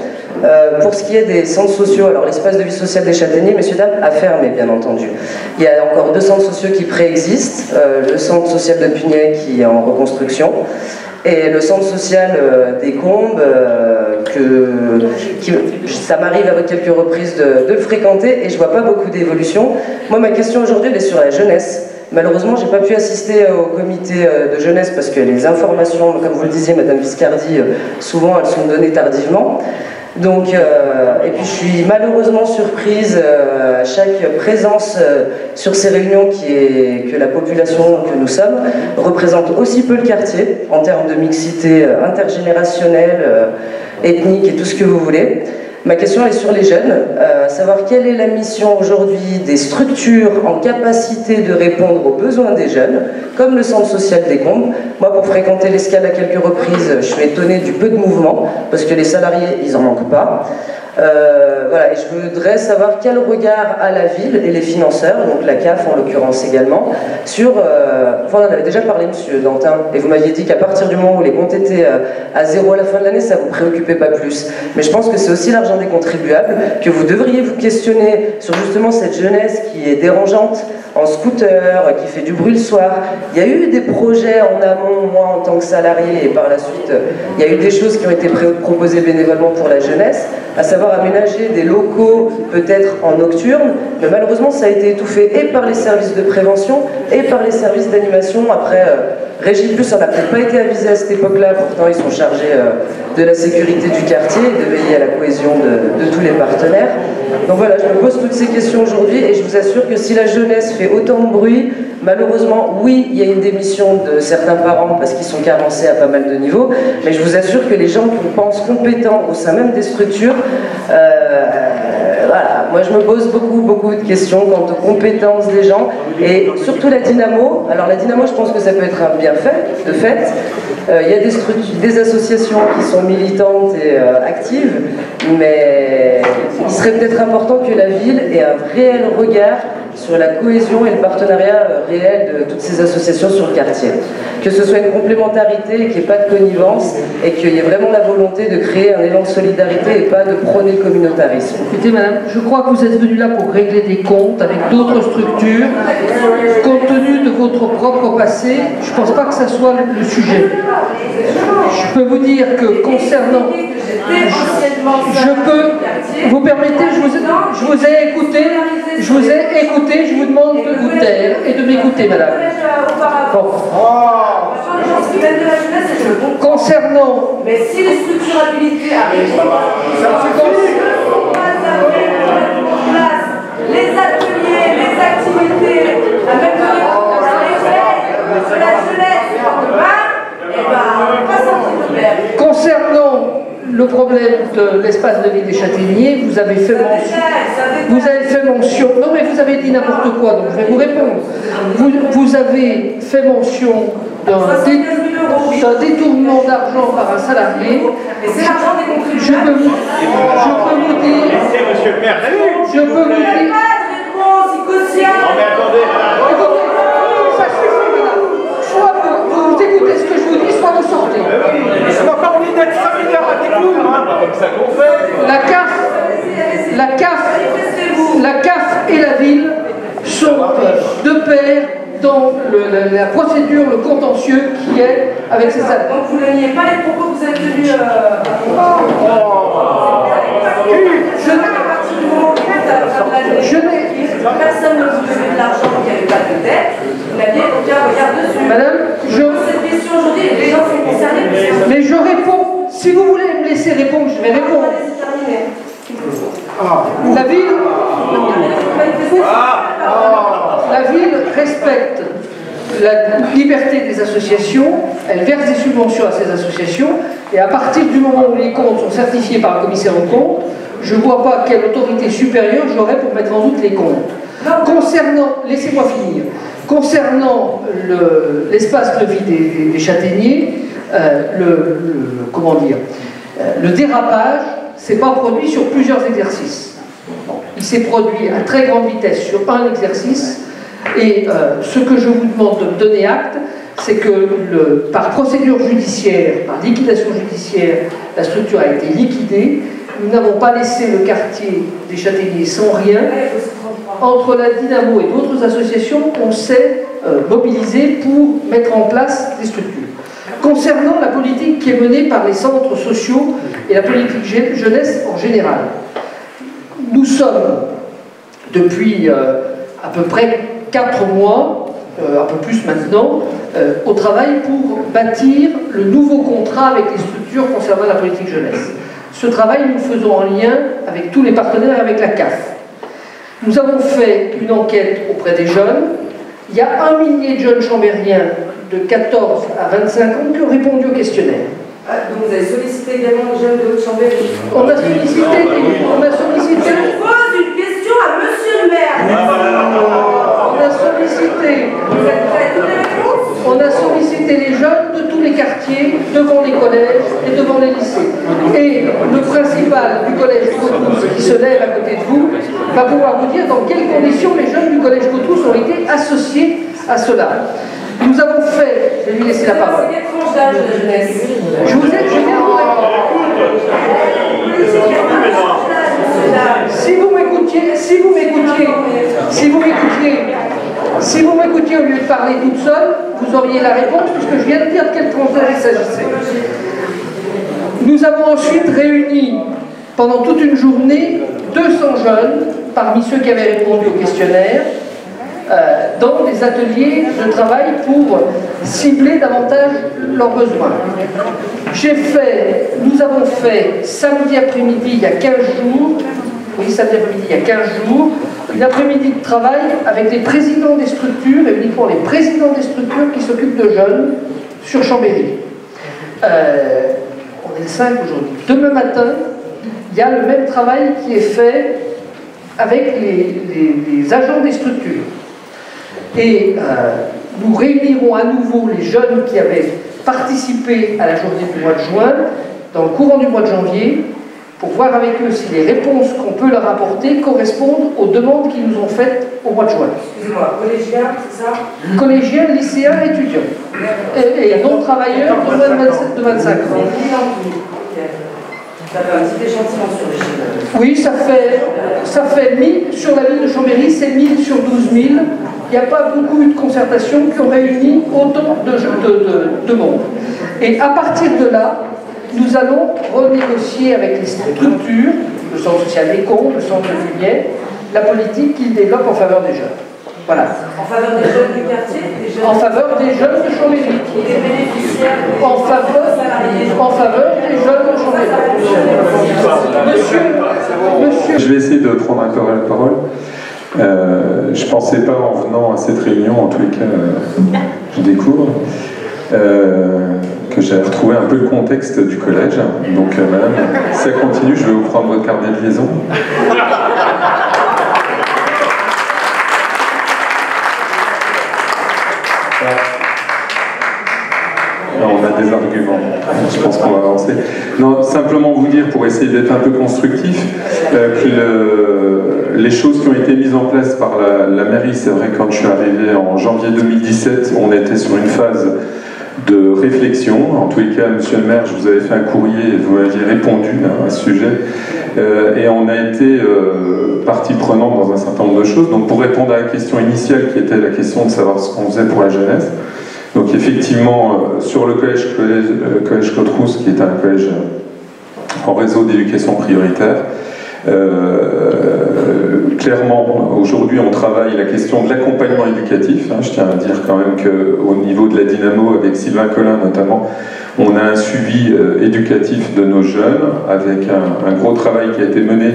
Pour ce qui est des centres sociaux, alors l'espace de vie sociale des Châtaigniers, messieurs, dames, a fermé, bien entendu. Il y a encore 2 centres sociaux qui préexistent, le centre social de Pugnay qui est en reconstruction, et le centre social des Combes, ça m'arrive à quelques reprises de le fréquenter, et je vois pas beaucoup d'évolution. Moi, ma question aujourd'hui, elle est sur la jeunesse. Malheureusement, j'ai pas pu assister au comité de jeunesse parce que les informations, comme vous le disiez, Madame Viscardi, souvent elles sont données tardivement. Donc, et puis je suis malheureusement surprise à chaque présence sur ces réunions que la population que nous sommes représente aussi peu le quartier en termes de mixité intergénérationnelle, ethnique et tout ce que vous voulez. Ma question est sur les jeunes, savoir quelle est la mission aujourd'hui des structures en capacité de répondre aux besoins des jeunes, comme le centre social des Combes. Moi, pour fréquenter l'escale à quelques reprises, je suis étonnée du peu de mouvement, parce que les salariés, ils n'en manquent pas. Voilà, et je voudrais savoir quel regard a la ville et les financeurs, donc la CAF en l'occurrence également, sur... enfin, on en avait déjà parlé, monsieur Dantin, et vous m'aviez dit qu'à partir du moment où les comptes étaient à 0 à la fin de l'année, ça ne vous préoccupait pas plus. Mais je pense que c'est aussi l'argent des contribuables, que vous devriez vous questionner sur justement cette jeunesse qui est dérangeante, en scooter, qui fait du bruit le soir. Il y a eu des projets en amont, moi en tant que salarié, et par la suite, il y a eu des choses qui ont été proposées bénévolement pour la jeunesse, à savoir aménager des locaux peut-être en nocturne, mais malheureusement ça a été étouffé et par les services de prévention et par les services d'animation. Après, Régie Plus, on n'a peut-être pas été avisé à cette époque-là, pourtant ils sont chargés de la sécurité du quartier et de veiller à la cohésion de tous les partenaires. Donc voilà, je me pose toutes ces questions aujourd'hui et je vous assure que si la jeunesse fait autant de bruit, malheureusement, oui, il y a une démission de certains parents parce qu'ils sont carencés à pas mal de niveaux, mais je vous assure que les gens qu'on pense compétents au sein même des structures, voilà, moi je me pose beaucoup de questions quant aux compétences des gens et surtout la dynamo. Alors la dynamo, je pense que ça peut être un bienfait, de fait. Il y a des associations qui sont militantes et actives, mais il serait peut-être important que la ville ait un réel regard sur la cohésion et le partenariat réel de toutes ces associations sur le quartier. Que ce soit une complémentarité, qu'il n'y ait pas de connivence et qu'il y ait vraiment la volonté de créer un élan de solidarité et pas de prôner le communautarisme. Écoutez madame, je crois que vous êtes venue là pour régler des comptes avec d'autres structures. Compte tenu de votre propre passé, je ne pense pas que ça soit le sujet. Je peux vous dire que concernant... Vous permettez, je vous ai écouté, je vous demande de vous taire et de m'écouter, madame. Bon. Concernant... Mais si les structurabilités arrivent, les ateliers, les activités, à même de la jeunesse demain, et ben, on va sortir de mer. Concernant le problème de l'espace de vie des Châtaigniers, vous avez fait mention, non mais vous avez dit n'importe quoi, donc je vais vous répondre. Vous avez fait mention d'un détournement d'argent par un salarié. Et c'est l'argent des contribuables. Je peux vous dire... Je peux vous dire... Non mais attendez, ça suffit, madame. Soit vous écoutez ce que je vous dis, soit vous sortez. On n'a pas envie d'être familiar avec nous, comme ça qu'on fait. La CAF et la ville sont de pair dans la procédure, le contentieux qui est avec ces salariés. Donc vous ne niez pas les propos que vous avez tenus à personne ne vous devait de l'argent, il n'y avait pas de dette, vous n'aviez aucun regard dessus. Madame, cette question aujourd'hui, les gens sont concernés. Mais je réponds, si vous voulez me laisser répondre, je vais répondre. La ville respecte la liberté des associations, elle verse des subventions à ces associations, et à partir du moment où les comptes sont certifiés par le commissaire aux comptes, je ne vois pas quelle autorité supérieure j'aurais pour mettre en doute les comptes. Concernant, laissez-moi finir, concernant l'espace de vie des Châtaigniers, le dérapage s'est pas produit sur plusieurs exercices. Il s'est produit à très grande vitesse sur un exercice, et ce que je vous demande de me donner acte, c'est que par procédure judiciaire, par liquidation judiciaire, la structure a été liquidée. Nous n'avons pas laissé le quartier des Châtaigniers sans rien. Entre la Dynamo et d'autres associations, on s'est mobilisé pour mettre en place des structures. Concernant la politique qui est menée par les centres sociaux et la politique jeunesse en général, nous sommes depuis à peu près 4 mois, un peu plus maintenant, au travail pour bâtir le nouveau contrat avec les structures concernant la politique jeunesse. Ce travail, nous le faisons en lien avec tous les partenaires et avec la CAF. Nous avons fait une enquête auprès des jeunes. Il y a 1 millier de jeunes chambériens de 14 à 25 ans qui ont répondu au questionnaire. Donc vous avez sollicité également les jeunes de Haute-Chambéry. On a sollicité... Je pose une question à monsieur le maire. On a sollicité... Vous êtes prêts à toutes les réponses? On a sollicité les jeunes de tous les quartiers, devant les collèges et devant les lycées. Et le principal du collège Cotrousse, qui se lève à côté de vous, va pouvoir vous dire dans quelles conditions les jeunes du collège Cotrousse ont été associés à cela. Nous avons fait... Je vais lui laisser la parole. C'est quelle tranche d'âge de la jeunesse? Je viens de vous répondre. Si vous m'écoutiez au lieu de parler toute seule, vous auriez la réponse, puisque je viens de dire de quelle tranche d'âge il s'agissait. Nous avons ensuite réuni pendant toute une journée 200 jeunes, parmi ceux qui avaient répondu au questionnaire, dans des ateliers de travail pour cibler davantage leurs besoins. Nous avons fait samedi après-midi, il y a 15 jours, oui, samedi après-midi, il y a 15 jours, une après-midi de travail avec les présidents des structures, et uniquement les présidents des structures qui s'occupent de jeunes sur Chambéry. On est le 5 aujourd'hui. Demain matin, il y a le même travail qui est fait avec les agents des structures. Et nous réunirons à nouveau les jeunes qui avaient participé à la journée du mois de juin, dans le courant du mois de janvier, pour voir avec eux si les réponses qu'on peut leur apporter correspondent aux demandes qu'ils nous ont faites au mois de juin. Excusez-moi, collégiens, c'est ça? Collégiens, lycéens, étudiants. Et non-travailleurs de moins de 25 ans. Ça fait un petit échantillon sur les chiffres. Oui, ça fait 1000 sur la ville de Chambéry, c'est 1000 sur 12 000. Il n'y a pas beaucoup eu de concertations qui ont réuni autant de monde. Et à partir de là, nous allons renégocier avec les structures, le Centre social des cons, le Centre de Juliette, la politique qu'ils développent en faveur des jeunes. Voilà. En faveur des jeunes du quartier, des jeunes... En faveur des jeunes de Chambéry. Des bénéficiaires. En faveur des jeunes de Chambéry. Monsieur. Je vais essayer de prendre un peu la parole. Je ne pensais pas en venant à cette réunion, en tous les cas, je découvre, que j'allais retrouver un peu le contexte du collège. Donc, madame, si ça continue, je vais vous prendre votre carnet de liaison. On a des arguments. Je pense qu'on va avancer. Non, simplement vous dire, pour essayer d'être un peu constructif, que les choses qui ont été mises en place par la mairie, c'est vrai, quand je suis arrivé en janvier 2017, on était sur une phase de réflexion. En tous les cas, monsieur le maire, je vous avais fait un courrier et vous m'aviez répondu à ce sujet. Et on a été partie prenante dans un certain nombre de choses. Donc pour répondre à la question initiale, qui était la question de savoir ce qu'on faisait pour la jeunesse, donc effectivement, sur le collège Cotrousse, qui est un collège en réseau d'éducation prioritaire, clairement, aujourd'hui, on travaille la question de l'accompagnement éducatif. Je tiens à dire quand même qu'au niveau de la Dynamo, avec Sylvain Collin notamment, on a un suivi éducatif de nos jeunes, avec un gros travail qui a été mené,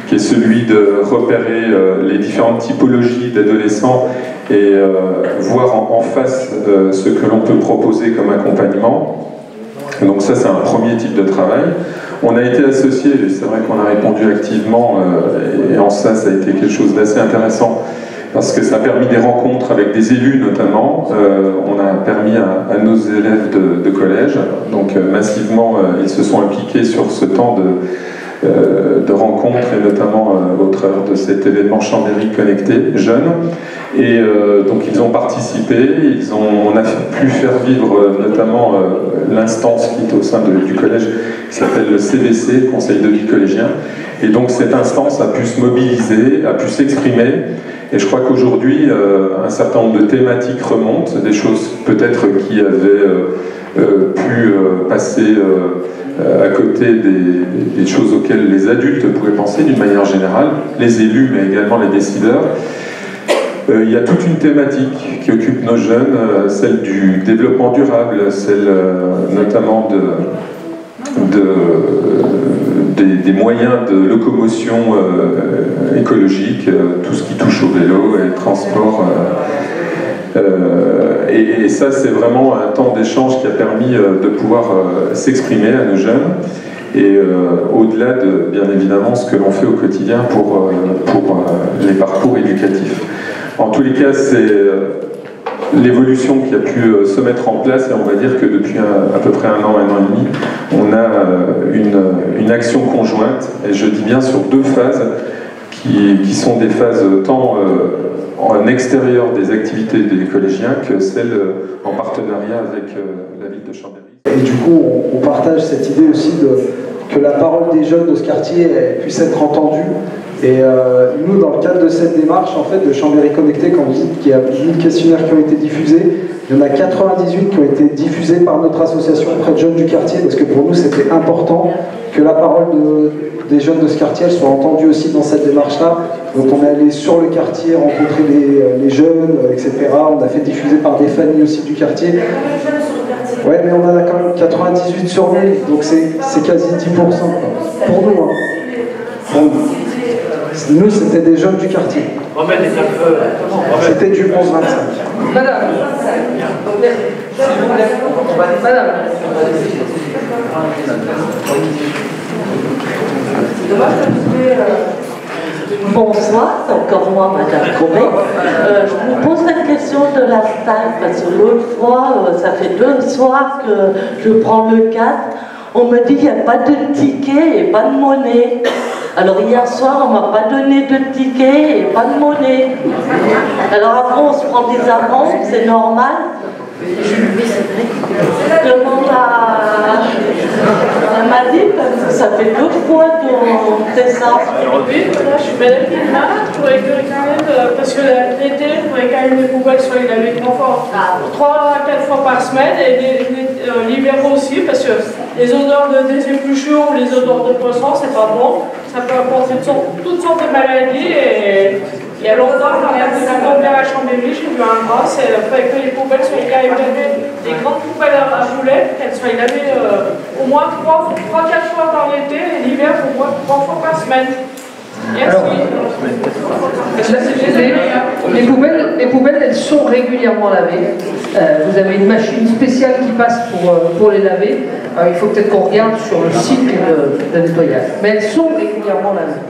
qui est celui de repérer les différentes typologies d'adolescents et voir en face ce que l'on peut proposer comme accompagnement. Donc ça, c'est un premier type de travail. On a été associés, et c'est vrai qu'on a répondu activement, et en ça, ça a été quelque chose d'assez intéressant, parce que ça a permis des rencontres avec des élus notamment. On a permis à nos élèves de collège, donc massivement, ils se sont impliqués sur ce temps de rencontres, et notamment au travers de cet événement Chambéry Connecté Jeunes. Et donc ils ont participé, on a pu faire vivre notamment l'instance qui est au sein du collège, qui s'appelle le CVC, Conseil de vie collégien. Et donc cette instance a pu se mobiliser, a pu s'exprimer. Et je crois qu'aujourd'hui, un certain nombre de thématiques remontent, des choses peut-être qui avaient pu passer à côté des choses auxquelles les adultes pouvaient penser d'une manière générale, les élus mais également les décideurs. Il y a toute une thématique qui occupe nos jeunes, celle du développement durable, celle notamment des moyens de locomotion écologique, tout ce qui touche au vélo et le transport. Et ça, c'est vraiment un temps d'échange qui a permis de pouvoir s'exprimer à nos jeunes. Et au-delà de, bien évidemment, ce que l'on fait au quotidien pour les parcours éducatifs. En tous les cas, c'est l'évolution qui a pu se mettre en place, et on va dire que depuis à peu près un an et demi, on a une action conjointe, et je dis bien sur deux phases, qui sont des phases tant en extérieur des activités des collégiens que celles en partenariat avec la ville de Chambéry. Et du coup, on partage cette idée aussi que la parole des jeunes de ce quartier puisse être entendue. Et nous, dans le cadre de cette démarche, en fait, de Chambéry Connecté, quand vous dites qu'il y a 1000 questionnaires qui ont été diffusés, il y en a 98 qui ont été diffusés par notre association auprès de jeunes du quartier, parce que pour nous, c'était important que la parole des jeunes de ce quartier soit entendue aussi dans cette démarche-là. Donc on est allé sur le quartier, rencontrer les jeunes, etc. On a fait diffuser par des familles aussi du quartier. Ouais, mais on en a quand même 98 sur 1000, donc c'est quasi 10%. Pour nous, hein. Bon, nous, c'était des jeunes du quartier. C'était du 11-25. Madame. Madame. Bonsoir, c'est encore moi, Madame Comet. Je vous pose la question de la salle, parce que l'autre fois, ça fait 2 soirs que je prends le 4. On me dit qu'il n'y a pas de ticket et pas de monnaie. Alors hier soir, on ne m'a pas donné de ticket et pas de monnaie. Alors après, on se prend des amendes, c'est normal. Je demande à m'a dit, parce que ça fait 2 fois qu'on fait ça. Oui, là, je suis Madame Guillemard, je voudrais quand même, parce que l'été, je voudrais quand même les poubelles soient lavées 3-4 fois par semaine, et l'hiver aussi, parce que les odeurs des épluchures ou les odeurs de poisson, c'est pas bon. Ça peut apporter toutes sortes de maladies, et il y a longtemps, quand la grand-mère à Chambéry, j'ai vu un bras, c'est que les poubelles soient quand même lavées, les grandes poubelles à boulettes, qu'elles soient lavées au moins 3-4 fois par l'été, et l'hiver au moins 3 fois par semaine. Merci. Les poubelles, elles sont régulièrement lavées. Vous avez une machine spéciale qui passe pour les laver. Il faut peut-être qu'on regarde sur le site de nettoyage. Mais elles sont régulièrement lavées.